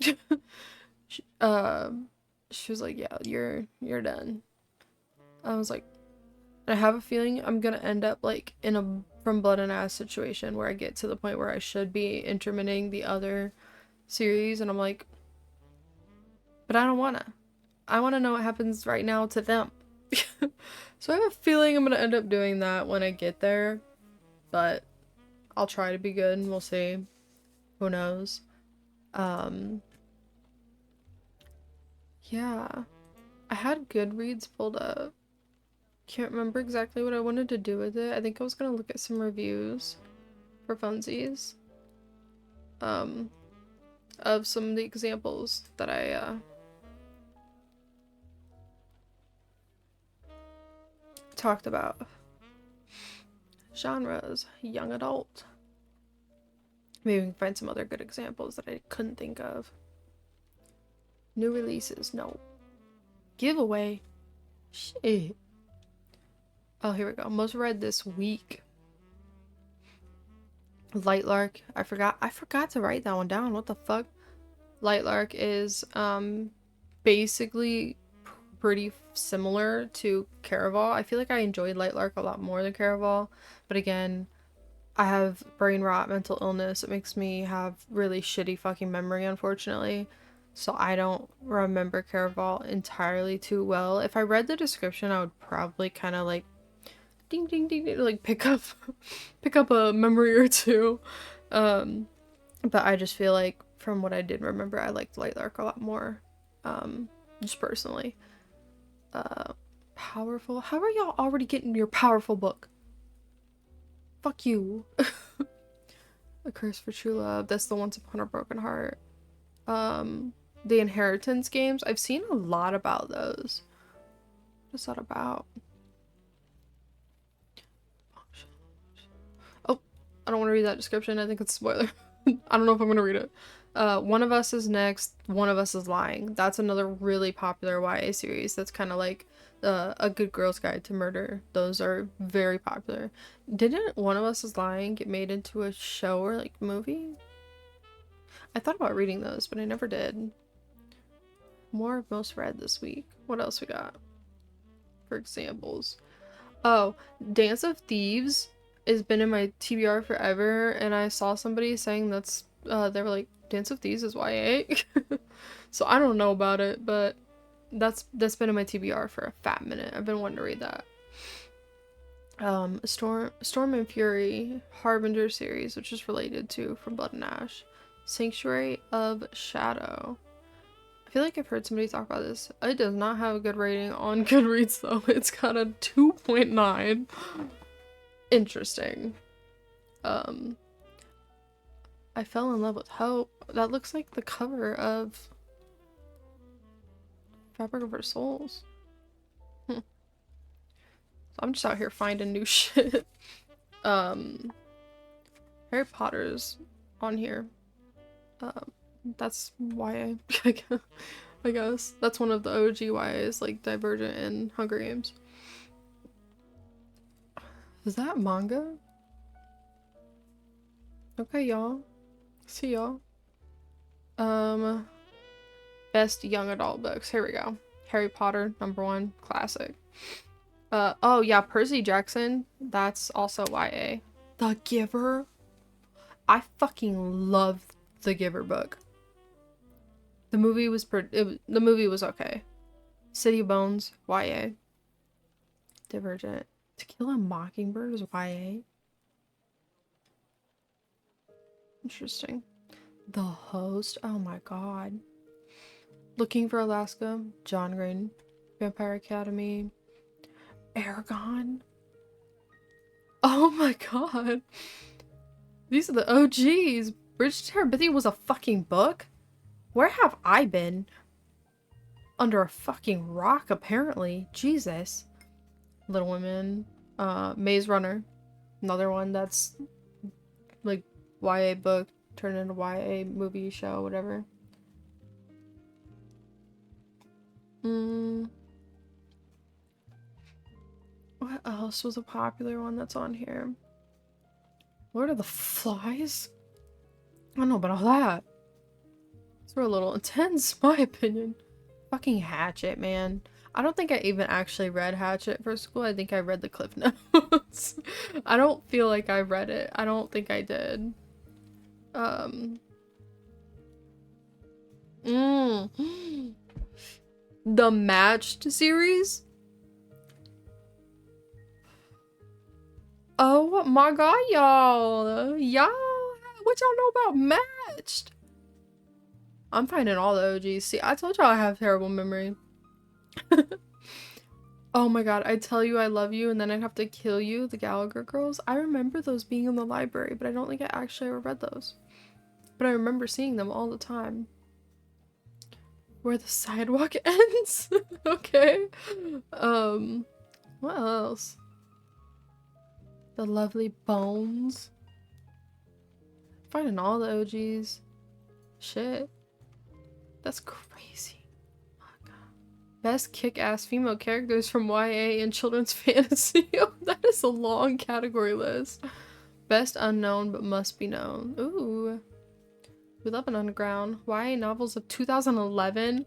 she was like, yeah, you're done. I was like, I have a feeling I'm gonna end up like in a From Blood and Ash situation where I get to the point where I should be intermitting the other series, and I'm like, but I don't wanna. I want to know what happens right now to them. So I have a feeling I'm gonna end up doing that when I get there, but I'll try to be good and we'll see. Who knows? Yeah. I had Goodreads pulled up. Can't remember exactly what I wanted to do with it. I think I was gonna look at some reviews for funsies. Of some of the examples that I talked about. Genres, young adult. Maybe we can find some other good examples that I couldn't think of. New releases, no. Giveaway. Shit. Oh, here we go. Most read this week. Lightlark. I forgot to write that one down. What the fuck? Lightlark is basically pretty similar to Caraval. I feel like I enjoyed Lightlark a lot more than Caraval, but again, I have brain rot, mental illness. It makes me have really shitty fucking memory, unfortunately. So I don't remember Caraval entirely too well. If I read the description, I would probably kind of like ding ding ding, ding like pick up a memory or two. But I just feel like from what I did remember, I liked Lightlark a lot more. Just personally. Powerful. How are y'all already getting your powerful book? Fuck you. A Curse for True Love. That's the Once Upon a Broken Heart. The Inheritance games. I've seen a lot about those. What's that about? Oh, I don't want to read that description. I think it's a spoiler. I don't know if I'm gonna read it. One of Us is Next. One of Us is Lying. That's another really popular YA series. That's kind of like A Good Girl's Guide to Murder. Those are very popular. Didn't One of Us is Lying get made into a show or like movie? I thought about reading those, but I never did. More most read this week. What else we got? For examples. Oh, Dance of Thieves has been in my TBR forever, and I saw somebody saying that's they were like, Dance of Thieves is YA. So I don't know about it, but that's been in my TBR for a fat minute. I've been wanting to read that. Storm and Fury Harbinger series, which is related to From Blood and Ash. Sanctuary of Shadow. I feel like I've heard somebody talk about this. It does not have a good rating on Goodreads though. It's got a 2.9. Interesting. I Fell in Love with Hope. That looks like the cover of Fabric of Our Souls. So I'm just out here finding new shit. Harry Potter's on here. That's YA. I guess. That's one of the OG YAs, like Divergent and Hunger Games. Is that manga? Okay, y'all. See y'all. Best young adult books. Here we go. Harry Potter, #1, classic. Oh yeah, Percy Jackson. That's also YA. The Giver. I fucking love the Giver book. The movie was the movie was okay. City of Bones, YA. Divergent. To Kill a Mockingbird is YA. Interesting. The Host. Oh my god. Looking for Alaska. John Green. Vampire Academy. Aragon. Oh my god. These are the OGs. Bridge to Terabithia was a fucking book? Where have I been? Under a fucking rock, apparently. Jesus. Little Women. Maze Runner. Another one that's like YA book turned into YA movie show, whatever. What else was a popular one that's on here? Lord of the Flies? I don't know about all that. These were a little intense, in my opinion. Fucking Hatchet, man. I don't think I even actually read Hatchet for school. I think I read the Cliff Notes. I don't feel like I read it. I don't think I did. The Matched series? Oh my god, y'all. Y'all, what y'all know about Matched? I'm finding all the OGs. See, I told y'all I have terrible memory. Oh my god, I tell you I love you and then I'd have to kill you, the Gallagher girls. I remember those being in the library, but I don't think I actually ever read those. But I remember seeing them all the time. Where the sidewalk ends? Okay. What else? The Lovely Bones. Finding all the OGs. Shit. That's crazy. Oh my god. Best kick-ass female characters from YA and children's fantasy. Oh, that is a long category list. Best unknown but must be known. Ooh. We Love an Underground. YA novels of 2011.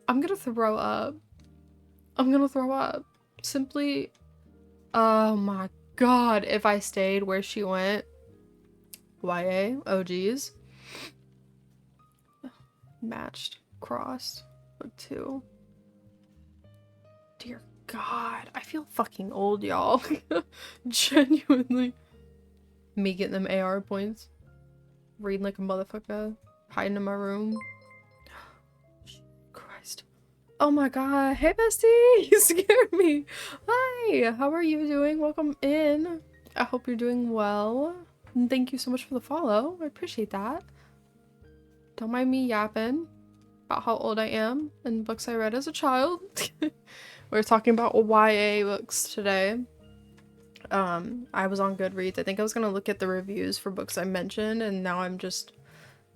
I'm gonna throw up. I'm gonna throw up. Simply, oh my god, if I stayed where she went. YA, OGs. Matched, crossed, book 2. Dear god, I feel fucking old, y'all. Genuinely. Me getting them AR points. Reading like a motherfucker. Hiding in my room. Christ. Oh my god. Hey bestie! You scared me! Hi! How are you doing? Welcome in. I hope you're doing well. And thank you so much for the follow. I appreciate that. Don't mind me yapping about how old I am and books I read as a child. We're talking about YA books today. I was on Goodreads. I think I was gonna look at the reviews for books I mentioned, and now I'm just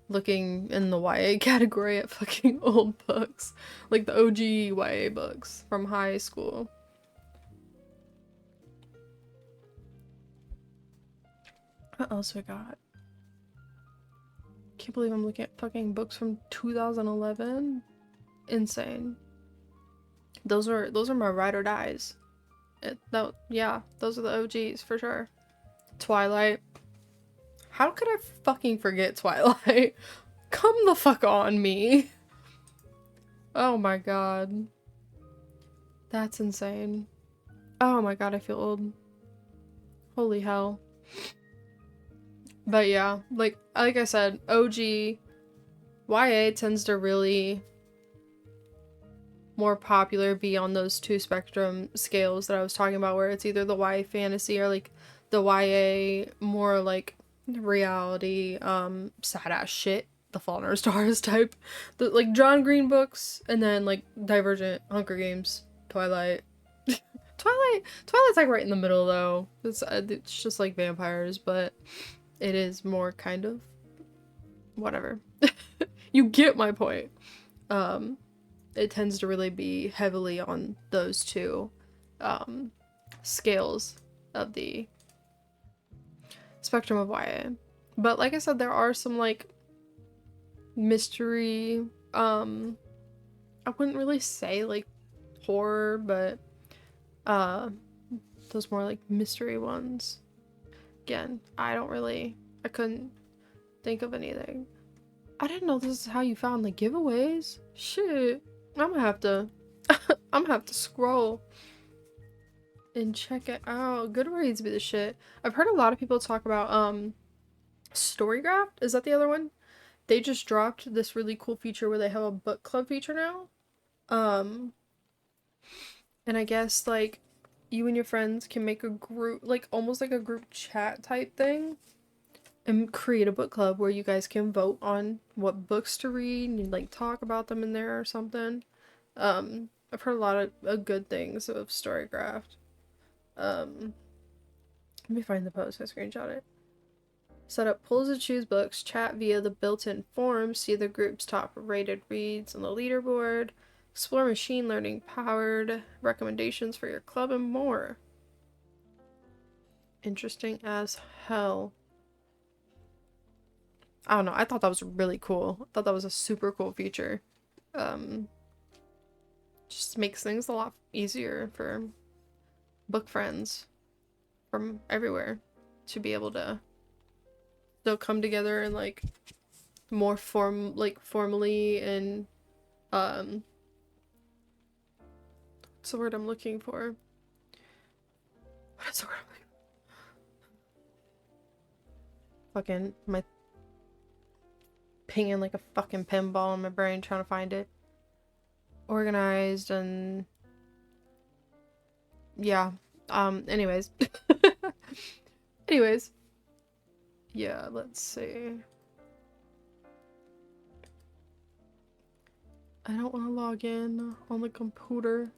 looking in the YA category at fucking old books. Like the OG YA books from high school. What else we got? Can't believe I'm looking at fucking books from 2011. Insane. Those are my ride or dies. Yeah, those are the OGs for sure. Twilight. How could I fucking forget Twilight? Come the fuck on me. Oh my god. That's insane. Oh my god, I feel old. Holy hell. But yeah, like I said, OG YA tends to really more popular be on those two spectrum scales that I was talking about, where it's either the YA fantasy or like the YA more like reality, sad ass shit, The Fault in Our Stars type, the like John Green books, and then like Divergent, Hunger Games, Twilight. Twilight's like right in the middle though. It's just like vampires, but it is more kind of whatever. You get my point. It tends to really be heavily on those two scales of the spectrum of YA. But like I said, there are some like mystery, I wouldn't really say like horror, but those more like mystery ones. Again, I couldn't think of anything. I didn't know this is how you found the giveaways. Shit. I'm gonna have to scroll and check it out. Goodreads be the shit. I've heard a lot of people talk about Storygraph. Is that the other one? They just dropped this really cool feature where they have a book club feature now. And I guess like you and your friends can make a group, like almost like a group chat type thing, and create a book club where you guys can vote on what books to read and like talk about them in there or something. I've heard a lot of good things of Storygraph. Let me find the post. I screenshot it. Set up polls to choose books, chat via the built-in forums, see the group's top rated reads on the leaderboard, explore machine learning powered recommendations for your club, and more. Interesting as hell. I don't know. I thought that was really cool. I thought that was a super cool feature. Just makes things a lot easier for book friends from everywhere to be able to still come together and like more formally and what's the word I'm looking for? What is the word I'm looking for? Fucking my pinging like a fucking pinball in my brain trying to find it. Organized and yeah. Anyways. Anyways. Yeah, let's see. I don't want to log in on the computer.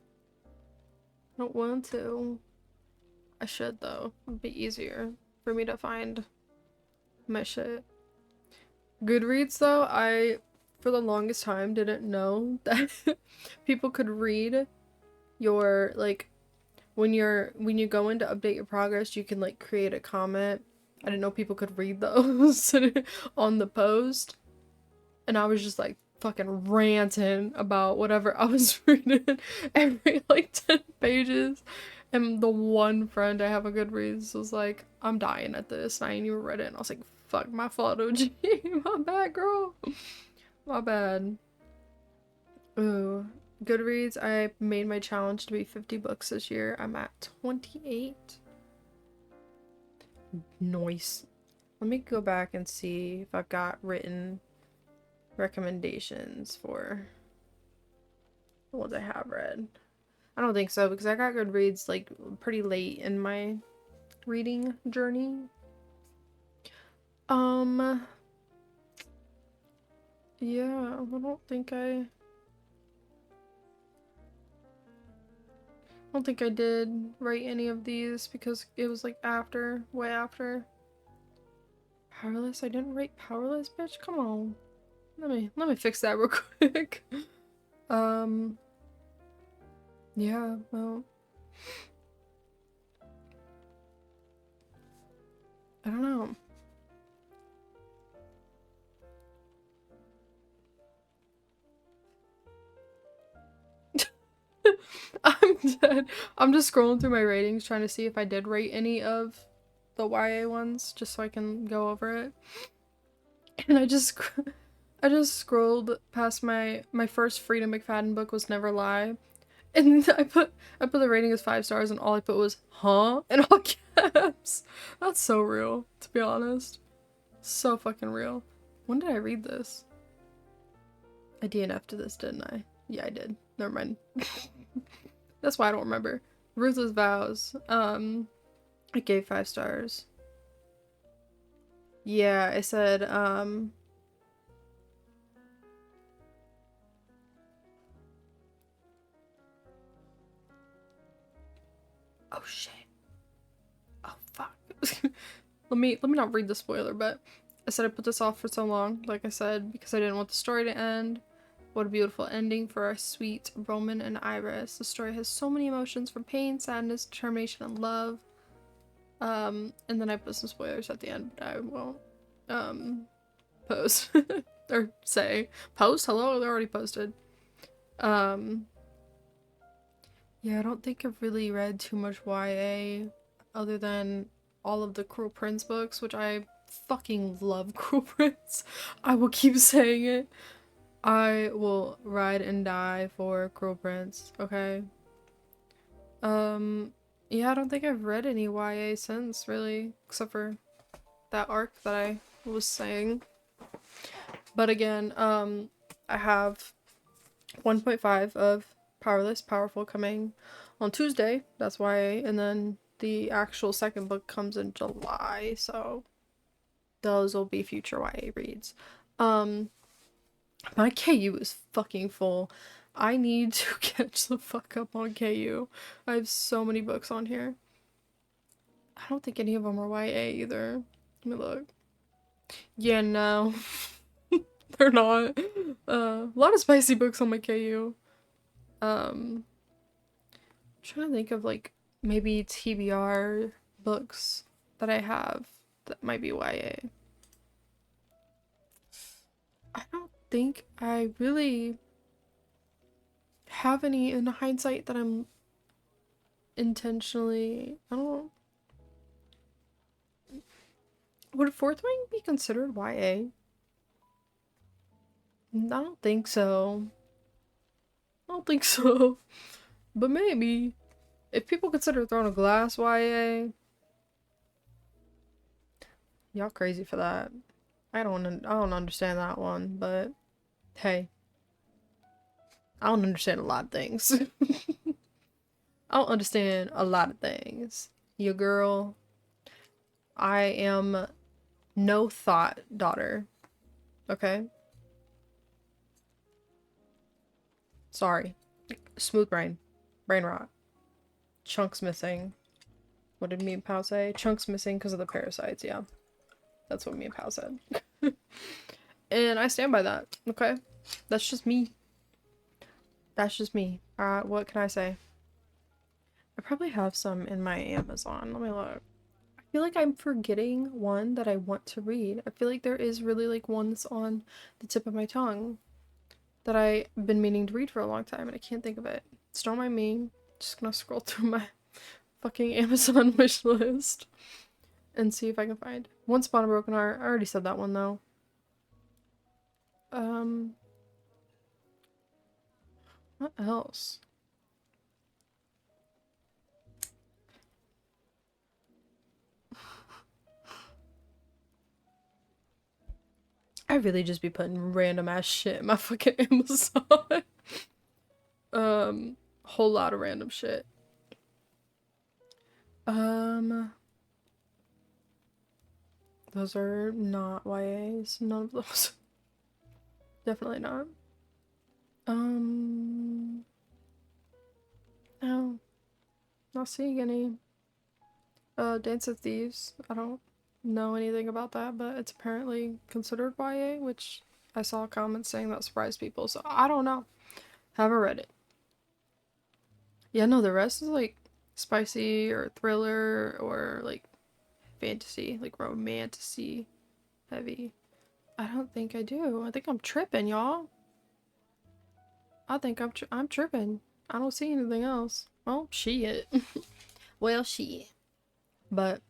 I don't want to. I should though. It'd be easier for me to find my shit. Goodreads though, I for the longest time didn't know that people could read your like when you go in to update your progress, you can like create a comment. I didn't know people could read those on the post. And I was just like fucking ranting about whatever I was reading every like 10 pages. And the one friend I have on Goodreads was like, I'm dying at this. And I ain't even read it. And I was like, fuck, my fault, OG. My bad, girl. My bad. Ooh. Goodreads, I made my challenge to be 50 books this year. I'm at 28. Nice. Let me go back and see if I've got written recommendations for the ones I have read. I don't think so because I got Goodreads like pretty late in my reading journey. Yeah, I don't think I did write any of these because it was like after, way after. Powerless? I didn't write Powerless, bitch. Come on. Let me fix that real quick. Yeah, well, I don't know. I'm dead. I'm just scrolling through my ratings trying to see if I did rate any of the YA ones just so I can go over it. And I just scrolled past my first Frida McFadden book was Never Lie. And I put the rating as 5 stars and all I put was huh in all caps. That's so real, to be honest. So fucking real. When did I read this? I DNF'd to this, didn't I? Yeah, I did. Never mind. That's why I don't remember. Ruthless Vows. I gave 5 stars. Yeah, I said, oh shit. Oh fuck. let me not read the spoiler, but I said I put this off for so long, like I said, because I didn't want the story to end. What a beautiful ending for our sweet Roman and Iris. The story has so many emotions from pain, sadness, determination, and love. And then I put some spoilers at the end, but I won't post or say post. Hello, they're already posted. Yeah, I don't think I've really read too much YA other than all of the Cruel Prince books, which I fucking love. Cruel Prince. I will keep saying it. I will ride and die for Cruel Prince, okay? Yeah, I don't think I've read any YA since, really, except for that arc that I was saying. But again, I have 1.5 of Powerless, Powerful coming on Tuesday, that's YA, and then the actual second book comes in July, so those will be future YA reads. My KU is fucking full. I need to catch the fuck up on KU. I have so many books on here. I don't think any of them are YA either. Let me look. Yeah, no. They're not. A lot of spicy books on my KU. I'm trying to think of like maybe TBR books that I have that might be YA. I don't think I really have any in hindsight that I'm intentionally. I don't. Would Fourth Wing be considered YA? I don't think so. I don't think so. But maybe. If people consider Throne of Glass YA, y'all crazy for that. I don't understand that one, but hey, I don't understand a lot of things. I don't understand a lot of things. Your girl, I am no thought daughter. Okay? Sorry. Smooth brain. Brain rot. Chunks missing. What did me and Pao say? Chunks missing because of the parasites, yeah. That's what me and Pao said. And I stand by that, okay? That's just me. That's just me. What can I say? I probably have some in my Amazon. Let me look. I feel like I'm forgetting one that I want to read. I feel like there is really like one that's on the tip of my tongue that I've been meaning to read for a long time and I can't think of it. So don't mind me. Just gonna scroll through my fucking Amazon wish list and see if I can find Once Upon a Broken Heart. I already said that one though. What else? I really just be putting random ass shit in my fucking Amazon. Whole lot of random shit. Those are not YAs. None of those. Definitely not. No. Not seeing any. Dance of Thieves. I don't know anything about that, but it's apparently considered YA, which I saw comments saying that surprised people, so I don't know. Haven't read it. Yeah, no, the rest is like spicy or thriller or like fantasy, like romantasy heavy. I don't think I do. I think I'm tripping, y'all. I think I'm tripping. I don't see anything else. Well, shit. Well, shit. But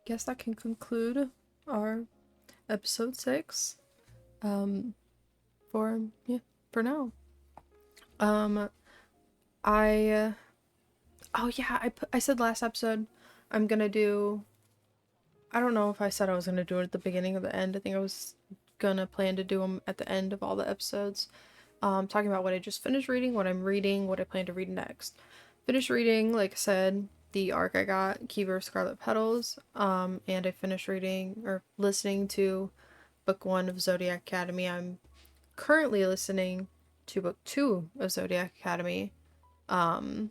guess that can conclude our episode 6. For yeah, for now. Um, I oh yeah, I said last episode I'm gonna do. I don't know if I said I was gonna do it at the beginning or the end. I think I was gonna plan to do them at the end of all the episodes. Talking about what I just finished reading, what I'm reading, what I plan to read next. Finished reading, like I said, the arc I got, Key Scarlet Petals. And I finished reading or listening to book 1 of Zodiac Academy. I'm currently listening to book 2 of Zodiac Academy. And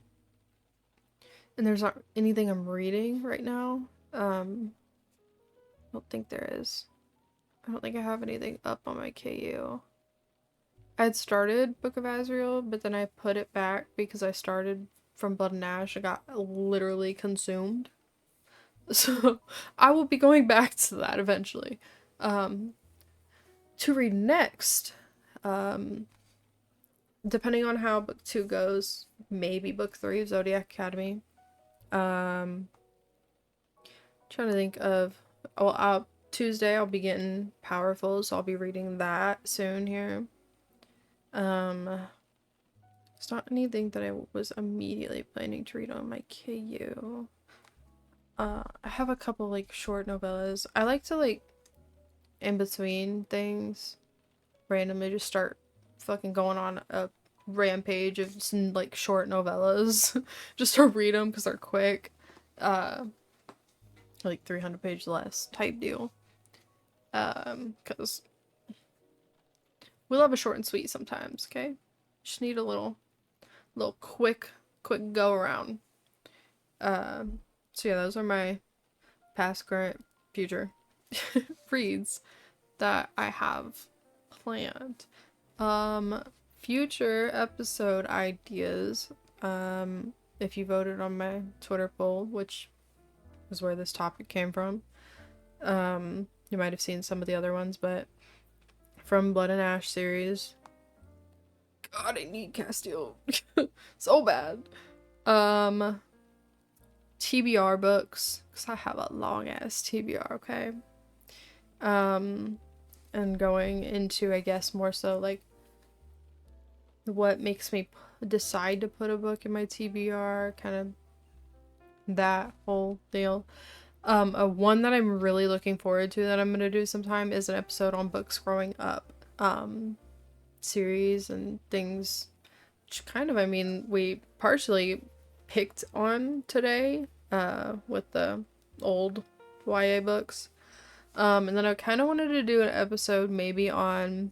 there's not anything I'm reading right now. I don't think there is. I don't think I have anything up on my KU. I had started Book of Azrael, but then I put it back because I started from Blood and Ash and got literally consumed. So I will be going back to that eventually. To read next, depending on how book 2 goes, maybe book 3 of Zodiac Academy. Trying to think of, Tuesday I'll be getting Powerful, so I'll be reading that soon here. It's not anything that I was immediately planning to read on my KU. I have a couple like short novellas. I like to like in between things randomly just start fucking going on a rampage of some like short novellas just to read them because they're quick. Like 300 page less type deal. Because we love a short and sweet sometimes, okay? Just need a little quick go around. So yeah, those are my past, current, future reads that I have planned. Future episode ideas. If you voted on my Twitter poll, which was where this topic came from, you might have seen some of the other ones, but from Blood and Ash series. God, I need Castile so bad. TBR books, because I have a long ass TBR, okay? And and going into, I guess, more so like what makes me decide to put a book in my TBR, kind of that whole deal. One that I'm really looking forward to that I'm gonna do sometime is an episode on books growing up, series and things, which kind of, I mean, we partially picked on today, with the old YA books. And then I kind of wanted to do an episode maybe on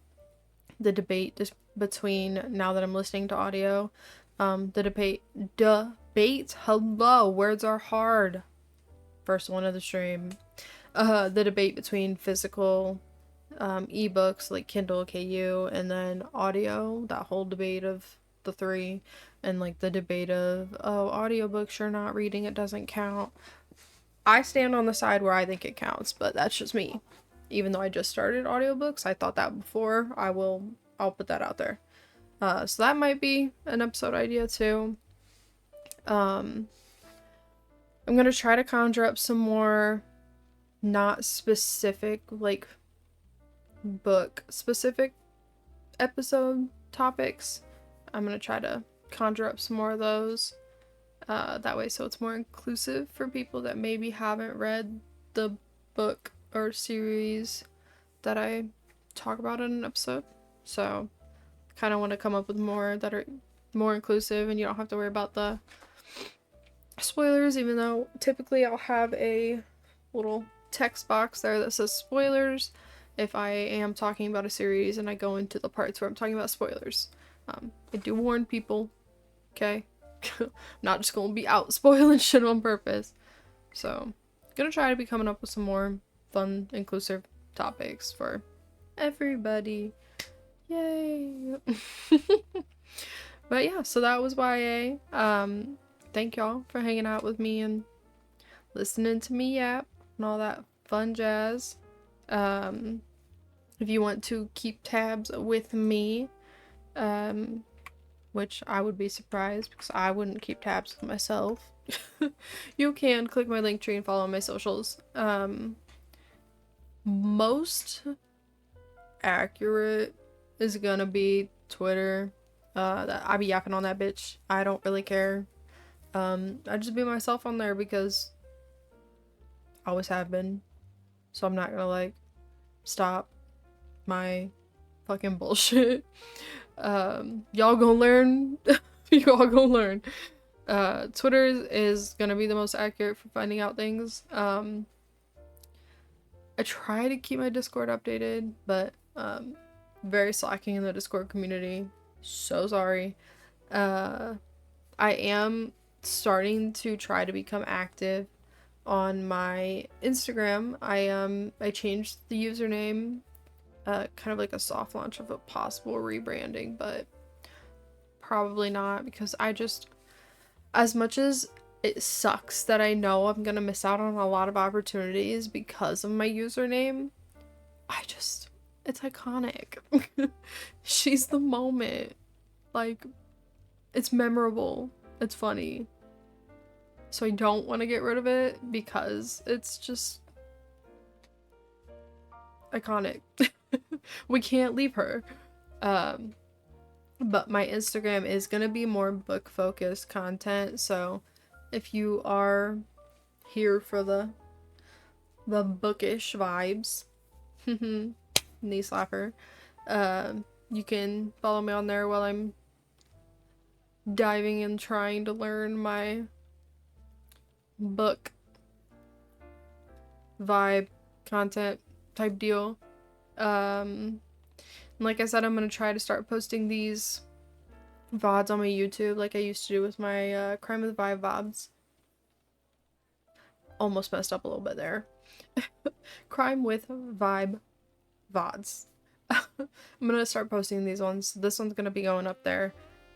the debate between, now that I'm listening to audio, the debate, hello, words are hard. First one of the stream. The debate between physical ebooks like Kindle, KU, and then audio, that whole debate of the three, and like the debate of, oh, audiobooks you're not reading, it doesn't count. I stand on the side where I think it counts, but that's just me. Even though I just started audiobooks, I thought that before. I'll put that out there. So that might be an episode idea too. I'm gonna try to conjure up some more not specific, like book specific episode topics. I'm gonna try to conjure up some more of those. That way, so it's more inclusive for people that maybe haven't read the book or series that I talk about in an episode. So, kind of want to come up with more that are more inclusive, and you don't have to worry about the spoilers, even though typically I'll have a little text box there that says spoilers if I am talking about a series and I go into the parts where I'm talking about spoilers. I do warn people, okay? I'm not just gonna be out spoiling shit on purpose. So, gonna try to be coming up with some more fun, inclusive topics for everybody. Yay! But yeah, so that was YA. Thank y'all for hanging out with me and listening to me yap and all that fun jazz. If you want to keep tabs with me, which I would be surprised because I wouldn't keep tabs with myself, you can click my link tree and follow my socials. Most accurate is gonna be Twitter. That I be yapping on that bitch. I don't really care. I just be myself on there because I always have been. So I'm not gonna like stop my fucking bullshit. Y'all gonna learn. Y'all gonna learn. Twitter is gonna be the most accurate for finding out things. I try to keep my Discord updated, but very slacking in the Discord community. So sorry. I am starting to try to become active on my Instagram. I changed the username, kind of like a soft launch of a possible rebranding, but probably not, because I just, as much as it sucks that I know I'm gonna miss out on a lot of opportunities because of my username, it's iconic. She's the moment. Like, it's memorable. It's funny. So I don't want to get rid of it because it's just iconic. We can't leave her. But my Instagram is gonna be more book focused content, so if you are here for the bookish vibes, knee slapper, you can follow me on there while I'm diving and trying to learn my book vibe content type deal. Like I said, I'm gonna try to start posting these VODs on my YouTube like I used to do with my Crime with Vibe VODs. Almost messed up a little bit there. Crime with Vibe VODs. I'm gonna start posting these ones. This one's gonna be going up there.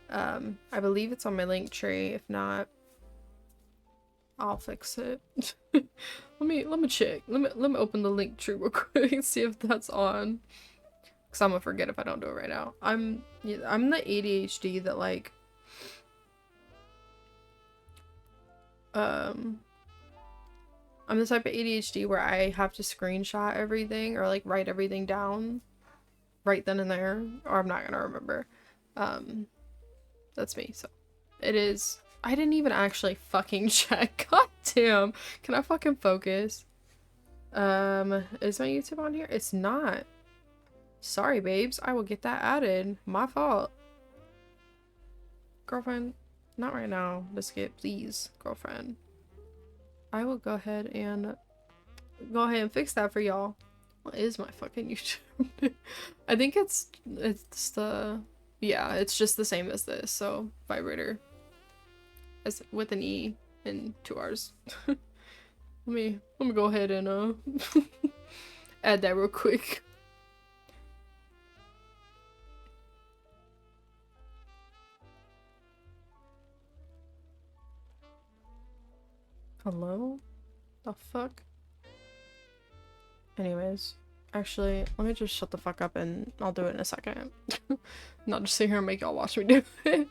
I believe it's on my link tree. If not, I'll fix it. let me check. Let me open the link tree real quick and see if that's on. Cause I'm gonna forget if I don't do it right now. I'm the ADHD that like I'm the type of ADHD where I have to screenshot everything or like write everything down right then and there, or I'm not gonna remember. That's me. So it is. I didn't even actually fucking check. God damn. Can I fucking focus? Is my YouTube on here? It's not. Sorry, babes. I will get that added. My fault. Girlfriend, not right now. Biscuit, please, girlfriend. I will go ahead and fix that for y'all. What is my fucking YouTube? I think it's the, yeah, it's just the same as this. So vibrator, as with an E and 2 R's. let me go ahead and add that real quick. Hello? The fuck? Anyways, actually, let me just shut the fuck up and I'll do it in a second. Not just sit here and make y'all watch me do it.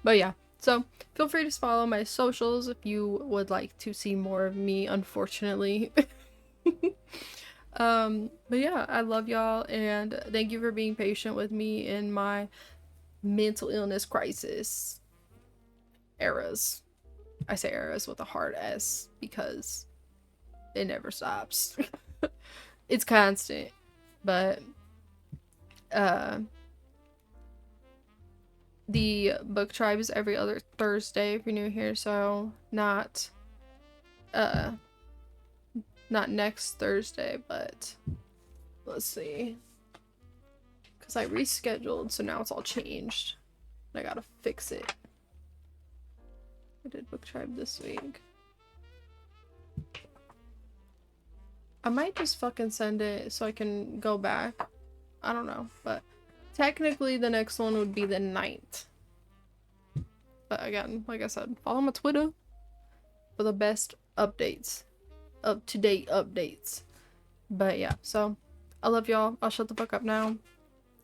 But yeah, so feel free to follow my socials if you would like to see more of me, unfortunately. But yeah, I love y'all and thank you for being patient with me in my mental illness crisis eras. I say eras with a hard S because it never stops. It's constant. But the book tribe is every other Thursday if you're new here, so not next Thursday, but let's see, because I rescheduled, so now it's all changed. I gotta fix it. I did book tribe this week. I might just fucking send it so I can go back. I don't know, but technically the next one would be the 9th. But again, like I said, follow my Twitter for the best updates. Up-to-date updates. But yeah, so I love y'all. I'll shut the fuck up now.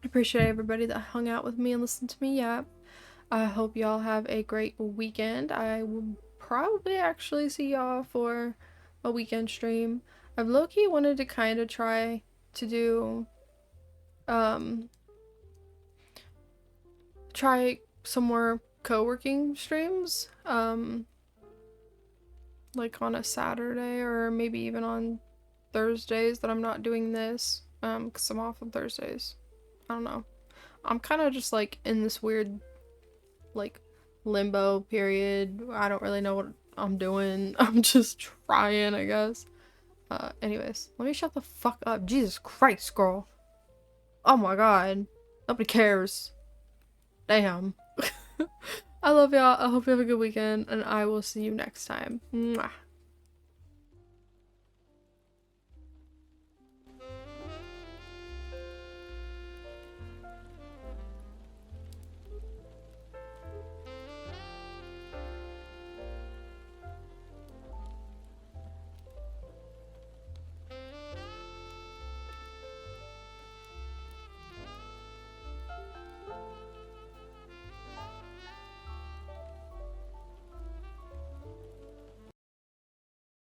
Appreciate everybody that hung out with me and listened to me yap. I hope y'all have a great weekend. I will probably actually see y'all for a weekend stream. I've low-key wanted to kind of try to do try some more co-working streams, like on a Saturday or maybe even on Thursdays that I'm not doing this, because I'm off on Thursdays. I don't know. I'm kind of just like in this weird like limbo period. I don't really know what I'm doing. I'm just trying, I guess. Anyways, let me shut the fuck up. Jesus Christ, girl. Oh my god. Nobody cares. Damn. I love y'all. I hope you have a good weekend, and I will see you next time. Mwah.